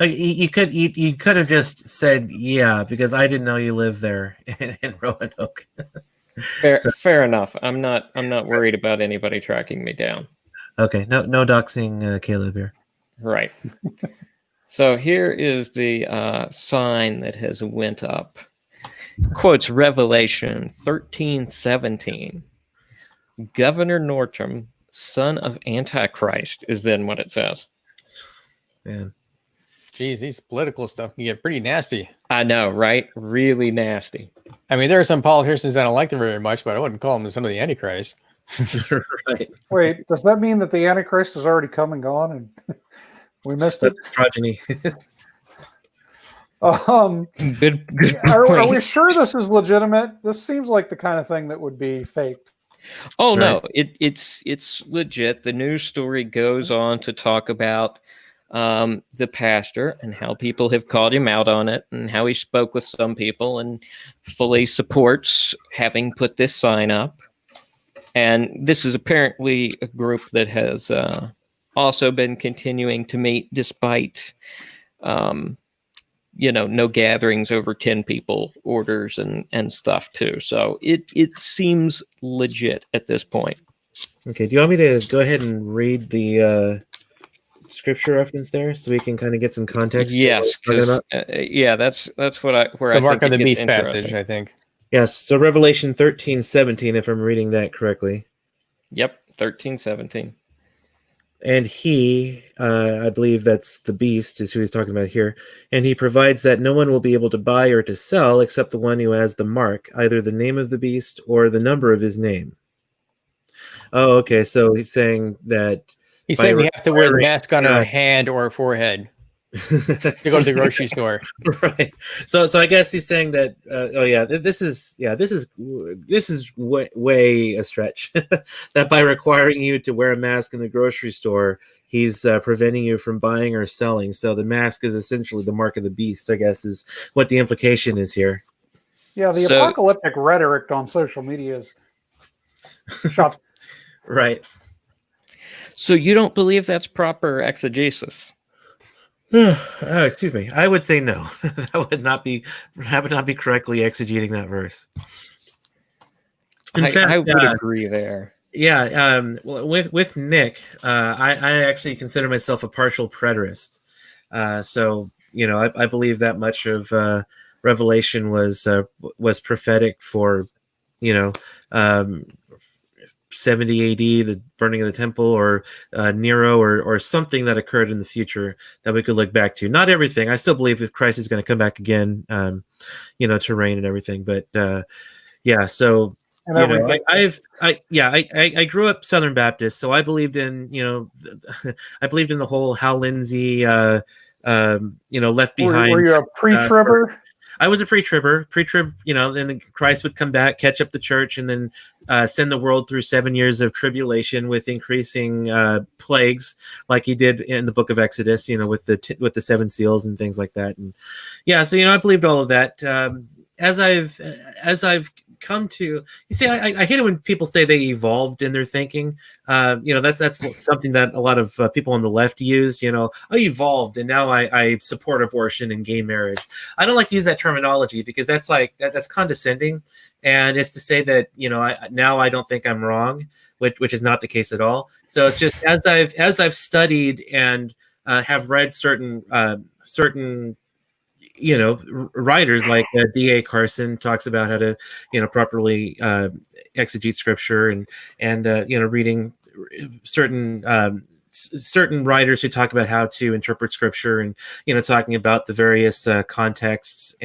You could have just said yeah, because I didn't know you lived there in Roanoke. Fair enough. I'm not worried about anybody tracking me down. Okay, no doxing Caleb here. Right. So here is the sign that has went up. Quotes Revelation 13:17. Governor Northam, son of Antichrist, is then what it says. Man. Geez, these political stuff can get pretty nasty. I know, right? Really nasty. I mean, there are some politicians I don't like them very much, but I wouldn't call them some of the Antichrist. Right. Wait, does that mean that the Antichrist has already come and gone and we missed it? Progeny. Good are we sure this is legitimate? This seems like the kind of thing that would be faked. Oh, right. No, it's legit. The news story goes on to talk about the pastor and how people have called him out on it and how he spoke with some people and fully supports having put this sign up. And this is apparently a group that has also been continuing to meet despite, no gatherings over 10 people orders and stuff too. So it seems legit at this point. Okay. Do you want me to go ahead and read the scripture reference there so we can kind of get some context? Yes. That's where The I mark think of the it gets beast passage, interesting. I think. Yes. So Revelation 13:17, if I'm reading that correctly. Yep. 13:17. And he, I believe that's the beast, is who he's talking about here. And he provides that no one will be able to buy or to sell except the one who has the mark, either the name of the beast or the number of his name. Oh, okay. So he's saying that He's saying we have to wear the mask on our hand or forehead to go to the grocery store. Right. So I guess he's saying that. This is way a stretch. That by requiring you to wear a mask in the grocery store, he's preventing you from buying or selling. So the mask is essentially the mark of the beast, I guess, is what the implication is here. Yeah, the apocalyptic rhetoric on social media is shocking. Right. So you don't believe that's proper exegesis? Excuse me. I would say no. That would not be correctly exegeting that verse. In fact, I would agree there. Yeah. With Nick, I actually consider myself a partial preterist. So I believe that much of Revelation was prophetic for 70 AD, the burning of the temple, or Nero, or something that occurred in the future that we could look back to. Not everything. I still believe that Christ is going to come back again, to reign and everything. But yeah, so I grew up Southern Baptist, so I believed in the whole Hal Lindsey left behind. Were you a pre-tribber? I was a pre-trib, then Christ would come back, catch up the church, and then send the world through 7 years of tribulation with increasing plagues, like he did in the book of Exodus, with the 7 seals and things like that. And yeah, so I believed all of that. As I've come to, you see, I hate it when people say they evolved in their thinking. That's something that a lot of people on the left use. I evolved and now I support abortion and gay marriage. I don't like to use that terminology because that's that's condescending, and it's to say that I don't think I'm wrong, which is not the case at all. So it's just as I've studied and have read certain writers like D.A. Carson talks about how to properly exegete scripture, and reading certain writers who talk about how to interpret scripture, and talking about the various contexts,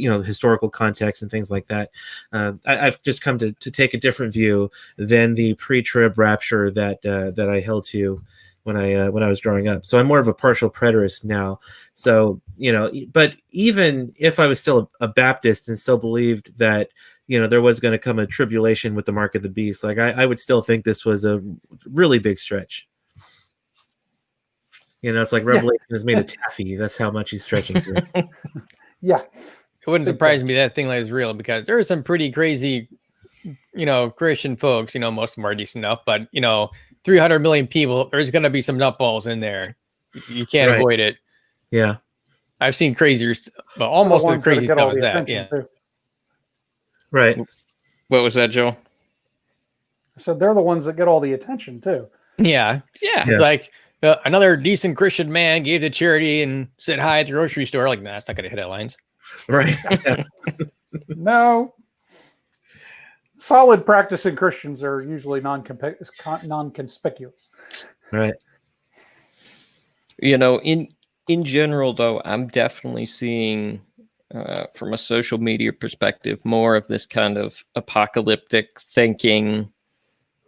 historical contexts and things like that. I've just come to take a different view than the pre-trib rapture that I held to when I was growing up. So I'm more of a partial preterist now. So but even if I was still a Baptist and still believed that there was going to come a tribulation with the mark of the beast, like I would still think this was a really big stretch. It's like Revelation is made of taffy. That's how much he's stretching through. Yeah. It wouldn't surprise me that thing like is real, because there are some pretty crazy, Christian folks. Most of them are decent enough, but 300 million people, there's going to be some nutballs in there. You can't avoid it. Yeah. I've seen crazier, but almost as crazy stuff as that. Yeah. Too. Right. What was that, Joel? So they're the ones that get all the attention too. Yeah. It's like another decent Christian man gave to charity and said hi at the grocery store. Like, nah, that's not going to hit headlines. Right. No. Solid practicing Christians are usually non-conspicuous. Right. In general, though, I'm definitely seeing, from a social media perspective, more of this kind of apocalyptic thinking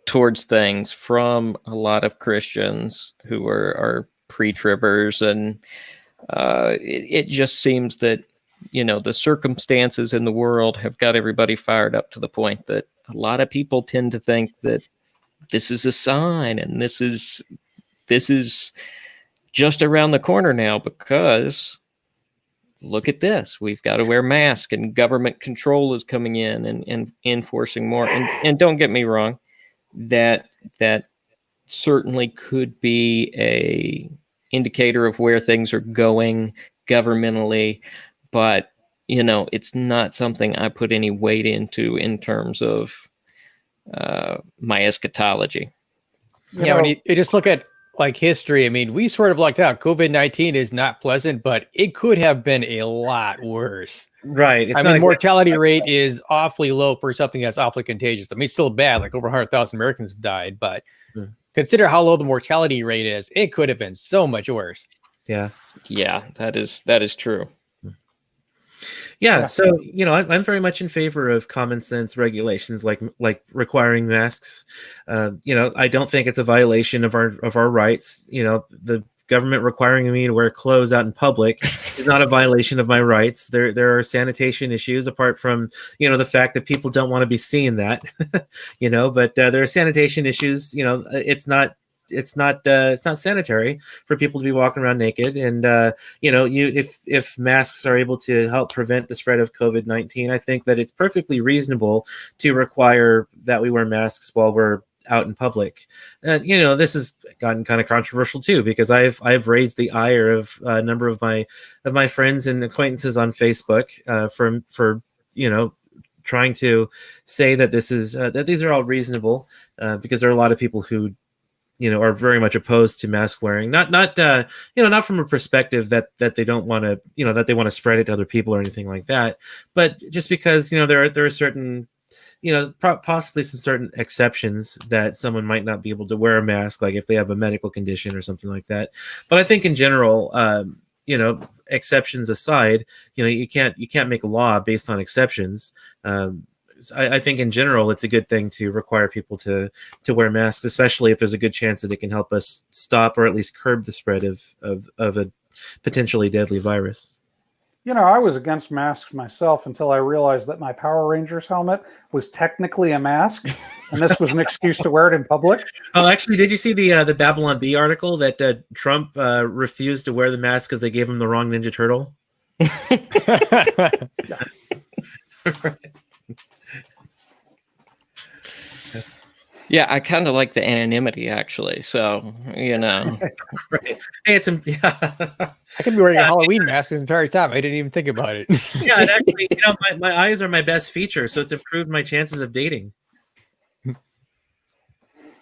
towards things from a lot of Christians who are pre-tribbers, and it just seems that the circumstances in the world have got everybody fired up to the point that a lot of people tend to think that this is a sign, and this is just around the corner now, because look at this, we've got to wear masks and government control is coming in and enforcing more. And don't get me wrong, that certainly could be a indicator of where things are going governmentally, but it's not something I put any weight into in terms of my eschatology. When you just look at like history, I mean, we sort of lucked out. COVID-19 is not pleasant, but it could have been a lot worse. Right. Mortality rate is awfully low for something that's awfully contagious. I mean, it's still bad, like over 100,000 Americans have died, but consider how low the mortality rate is. It could have been so much worse. Yeah. Yeah, that is true. Yeah, so I'm very much in favor of common sense regulations, like requiring masks. I don't think it's a violation of our rights. The government requiring me to wear clothes out in public is not a violation of my rights. There are sanitation issues apart from the fact that people don't want to be seeing that. But there are sanitation issues. It's not sanitary for people to be walking around naked, and if masks are able to help prevent the spread of COVID-19, I think that it's perfectly reasonable to require that we wear masks while we're out in public. And this has gotten kind of controversial too, because I've raised the ire of a number of my friends and acquaintances on Facebook for trying to say that this is that these are all reasonable, because there are a lot of people who are very much opposed to mask wearing, not from a perspective that they don't want to, that they want to spread it to other people or anything like that, but just because there are certain, possibly some certain exceptions that someone might not be able to wear a mask, like if they have a medical condition or something like that. But I think in general, exceptions aside, you can't make a law based on exceptions. I think in general, it's a good thing to require people to wear masks, especially if there's a good chance that it can help us stop or at least curb the spread of a potentially deadly virus. I was against masks myself until I realized that my Power Rangers helmet was technically a mask, and this was an excuse to wear it in public. Oh, actually, did you see the Babylon Bee article that Trump refused to wear the mask because they gave him the wrong Ninja Turtle? Yeah, I kind of like the anonymity, actually. So, Right. Hey, it's yeah. I could be wearing a Halloween mask this entire time. I didn't even think about it. Yeah, and actually, my eyes are my best feature, so it's improved my chances of dating.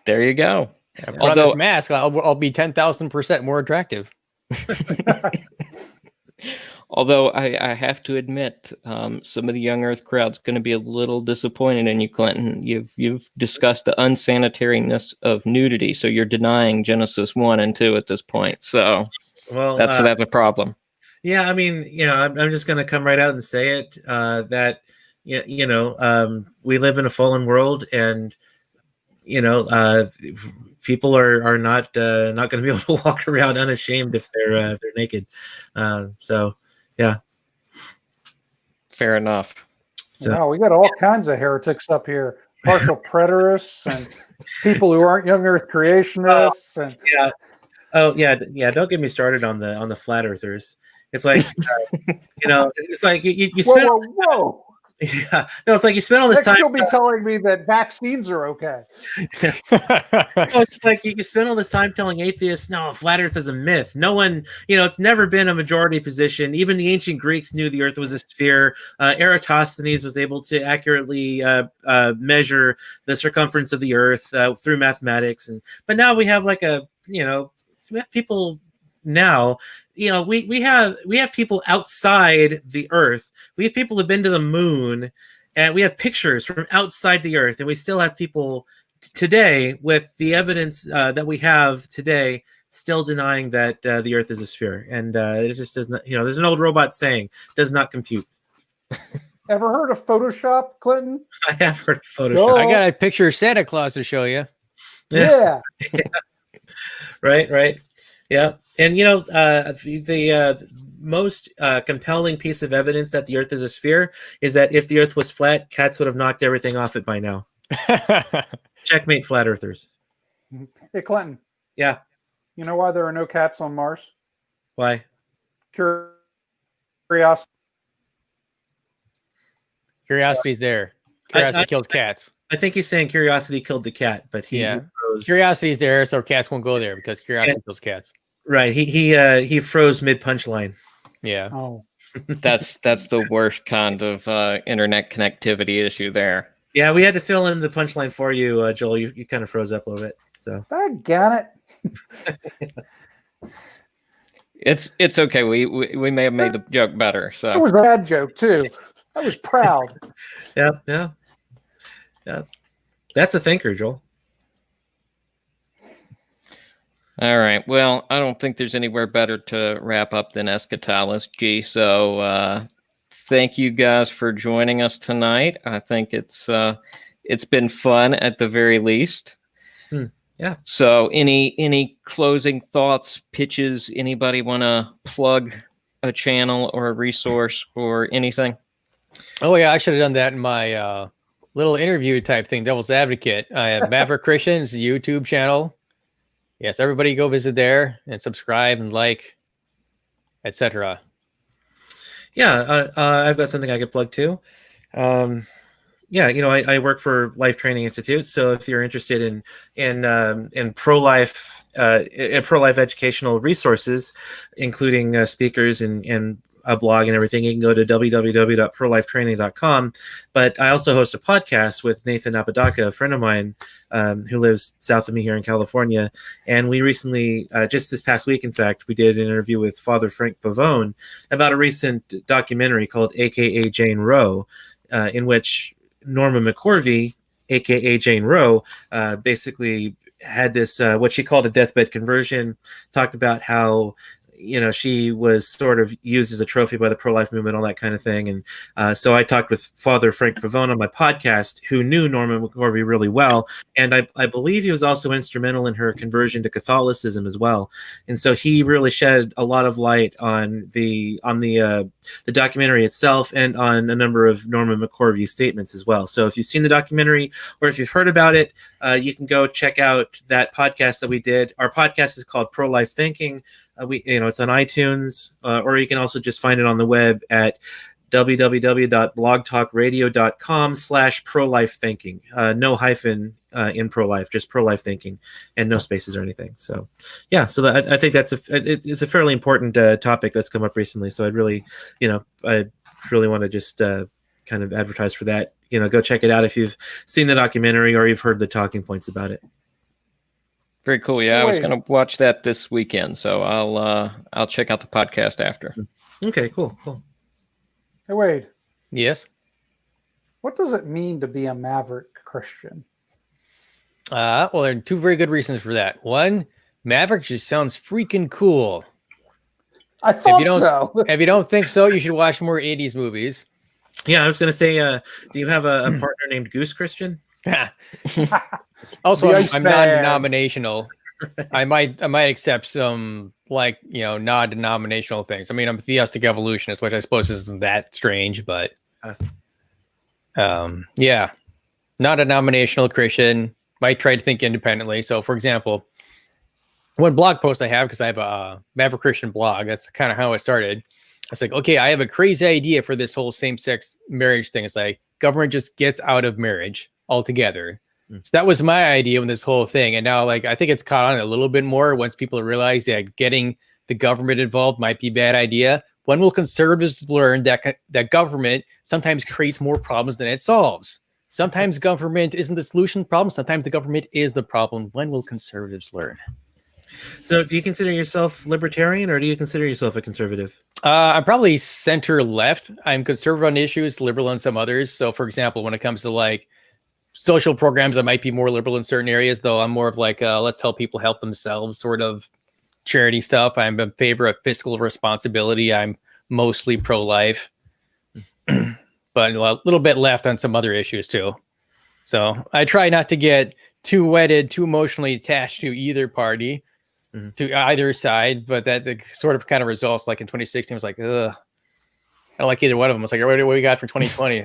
There you go. I put on this mask, I'll be 10,000% more attractive. Although I have to admit, some of the young Earth crowd's going to be a little disappointed in you, Clinton. You've discussed the unsanitariness of nudity, so you're denying Genesis 1 and 2 at this point. So Well, that's a problem. Yeah, I mean, I'm just going to come right out and say it that we live in a fallen world, and people are not going to be able to walk around unashamed if they're naked. So yeah, fair enough. So, wow, we got all kinds of heretics up here: partial preterists and people who aren't young Earth creationists. And yeah. Oh yeah. Don't get me started on the flat earthers. It's like it's like you spend. Whoa. Yeah, no, it's like you spend all this time. You'll be telling me that vaccines are okay. It's like you spend all this time telling atheists, no, flat Earth is a myth. No one, it's never been a majority position. Even the ancient Greeks knew the Earth was a sphere. Eratosthenes was able to accurately measure the circumference of the Earth through mathematics. But now we have we have people. Now, we have people outside the Earth. We have people who've been to the moon, and we have pictures from outside the Earth, and we still have people today with the evidence that we have today still denying that the Earth is a sphere. And it just does not. There's an old robot saying, "Does not compute." Ever heard of Photoshop, Clinton? I have heard of Photoshop. I got a picture of Santa Claus to show you. Yeah. Right. Yeah, and the most compelling piece of evidence that the Earth is a sphere is that if the Earth was flat, cats would have knocked everything off it by now. Checkmate, flat earthers. Hey, Clinton. Yeah. You know why there are no cats on Mars? Why? Curiosity. Curiosity's there. Curiosity kills cats. I think he's saying curiosity killed the cat, but he froze. Curiosity's there, so cats won't go there because curiosity kills cats. Right. He froze mid punchline. Yeah. Oh. That's the worst kind of internet connectivity issue there. Yeah, we had to fill in the punchline for you, Joel. You kind of froze up a little bit. So Daggone it. It's okay. We may have made the joke better. So It was a bad joke too. I was proud. yeah. That's a thinker, Joel. all right. Well, I don't think there's anywhere better to wrap up than eschatology. So thank you guys for joining us tonight. I think it's been fun at the very least. Yeah. So any closing thoughts, pitches? Anybody want to plug a channel or a resource or anything? Oh yeah, I should have done that in my little interview type thing, Devil's Advocate. I have Maverick Christian's YouTube channel. Yes, everybody go visit there and subscribe and like, etc. Yeah, I've got something I could plug too. I work for Life Training Institute. So if you're interested in pro-life educational resources, including speakers and a blog and everything, you can go to www.prolifetraining.com. But I also host a podcast with Nathan Apodaca, a friend of mine who lives south of me here in California. And we recently, just this past week, in fact, we did an interview with Father Frank Pavone about a recent documentary called AKA Jane Roe, in which Norma McCorvey, AKA Jane Roe, basically had this, what she called a deathbed conversion, talked about how she was sort of used as a trophy by the pro-life movement, all that kind of thing. And so I talked with Father Frank Pavone on my podcast, who knew Norma McCorvey really well. And I believe he was also instrumental in her conversion to Catholicism as well. And so he really shed a lot of light on the documentary itself and on a number of Norma McCorvey's statements as well. So if you've seen the documentary or if you've heard about it, you can go check out that podcast that we did. Our podcast is called Pro-Life Thinking. It's on iTunes, or you can also just find it on the web at www.blogtalkradio.com/pro-life thinking. No hyphen in pro-life, just pro-life thinking, and no spaces or anything. So yeah, so I think it's a fairly important topic that's come up recently. So I really want to just kind of advertise for that. Go check it out if you've seen the documentary or you've heard the talking points about it. Very cool. Yeah, I was going to watch that this weekend, so I'll check out the podcast after. Okay, cool. Hey, Wade. Yes. What does it mean to be a Maverick Christian? Well, there are two very good reasons for that. One, Maverick just sounds freaking cool. I thought so. If you don't think so, you should watch more 80s movies. Yeah, I was going to say, do you have a partner named Goose Christian? Also, I'm non-denominational. I might accept some non-denominational things. I mean, I'm a theistic evolutionist, which I suppose isn't that strange, but yeah, non-denominational Christian. Might try to think independently. So, for example, one blog post I have, because I have a Maverick Christian blog, that's kind of how it started. It's like, okay, I have a crazy idea for this whole same-sex marriage thing. It's like government just gets out of marriage altogether. So that was my idea when this whole thing. And now, I think it's caught on a little bit more once people realize that getting the government involved might be a bad idea. When will conservatives learn that government sometimes creates more problems than it solves? Sometimes government isn't the solution to problems. Sometimes the government is the problem. When will conservatives learn? So do you consider yourself libertarian or do you consider yourself a conservative? I'm probably center left. I'm conservative on issues, liberal on some others. So, for example, when it comes to social programs, I might be more liberal in certain areas, though I'm more of let's help people help themselves sort of charity stuff. I'm in favor of fiscal responsibility. I'm mostly pro-life. But a little bit left on some other issues too. So I try not to get too wedded, too emotionally attached to either party, to either side. But that sort of kind of results in 2016 was ugh. I don't like either one of them. It's like, what do we got for 2020?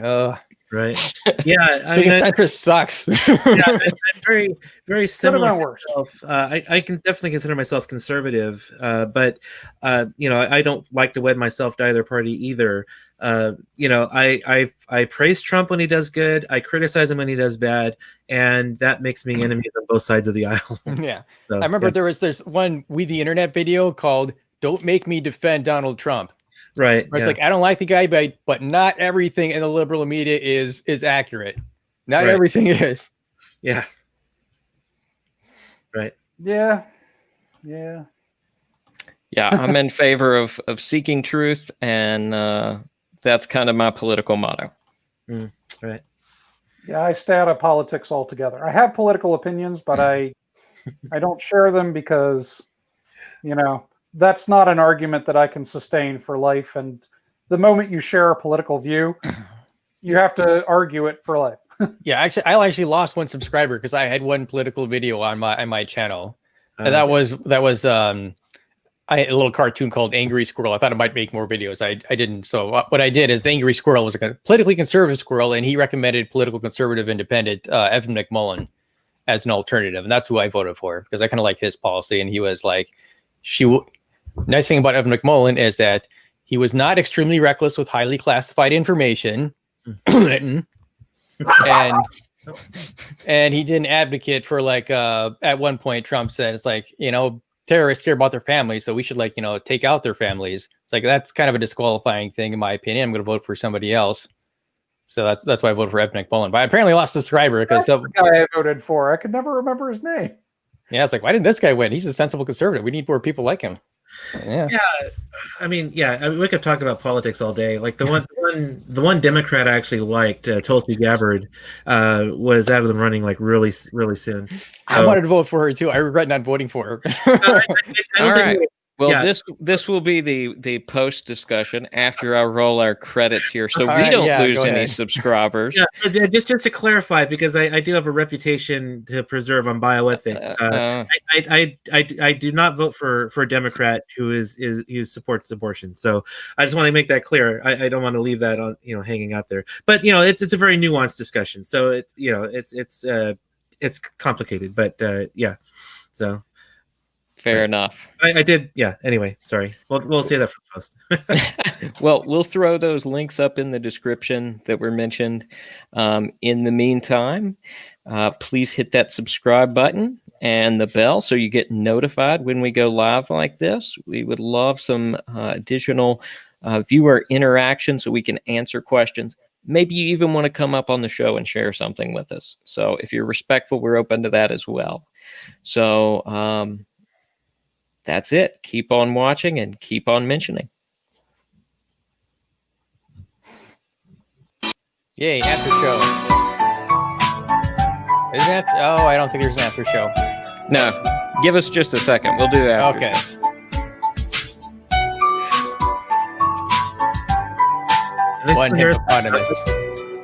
Right. Yeah. I mean, centrist sucks. Yeah, I'm very, very similar. Myself. I can definitely consider myself conservative, but I don't like to wed myself to either party either. I praise Trump when he does good. I criticize him when he does bad, and that makes me enemies on both sides of the aisle. Yeah. So, I remember there's one We the Internet video called "Don't Make Me Defend Donald Trump." Right. Where it's I don't like the guy, but not everything in the liberal media is accurate. Not everything is. Yeah. Right. Yeah. I'm in favor of seeking truth, and that's kind of my political motto. Right. Yeah, I stay out of politics altogether. I have political opinions, but I don't share them because, that's not an argument that I can sustain for life. And the moment you share a political view, you have to argue it for life. Yeah, I actually lost one subscriber because I had one political video on my channel, and that was I had a little cartoon called Angry Squirrel. I thought it might make more videos. I didn't. So what I did is the Angry Squirrel was a politically conservative squirrel, and he recommended political conservative independent Evan McMullen as an alternative, and that's who I voted for because I kind of like his policy. And he was like, nice thing about Evan McMullen is that he was not extremely reckless with highly classified information, and he didn't advocate for at one point Trump said it's terrorists care about their families, so we should take out their families. It's that's kind of a disqualifying thing in my opinion. I'm going to vote for somebody else. So that's why I voted for Evan McMullen. But I apparently lost a subscriber because the guy I voted for. I could never remember his name. Yeah, it's why didn't this guy win? He's a sensible conservative. We need more people like him. Yeah. I mean, we could talk about politics all day. The one Democrat I actually liked, Tulsi Gabbard, was out of the running really, really soon. I wanted to vote for her too. I regret not voting for her. I don't think Well, this will be the post discussion after I roll our credits here, so we don't lose any subscribers. Yeah, just to clarify, because I do have a reputation to preserve on bioethics. I do not vote for a Democrat who supports abortion. So I just want to make that clear. I don't want to leave that on hanging out there. But it's a very nuanced discussion. So it's complicated. But so. Fair enough. I did. Yeah. Anyway, sorry. We'll say that for the post. Well, we'll throw those links up in the description that were mentioned. In the meantime, please hit that subscribe button and the bell so you get notified when we go live like this. We would love some additional viewer interaction so we can answer questions. Maybe you even want to come up on the show and share something with us. So if you're respectful, we're open to that as well. So that's it. Keep on watching and keep on mentioning. Yay, after show. Isn't that? Oh, I don't think there's an after show. No, give us just a second. We'll do it after. Okay. And this One one here is- hippopotamus.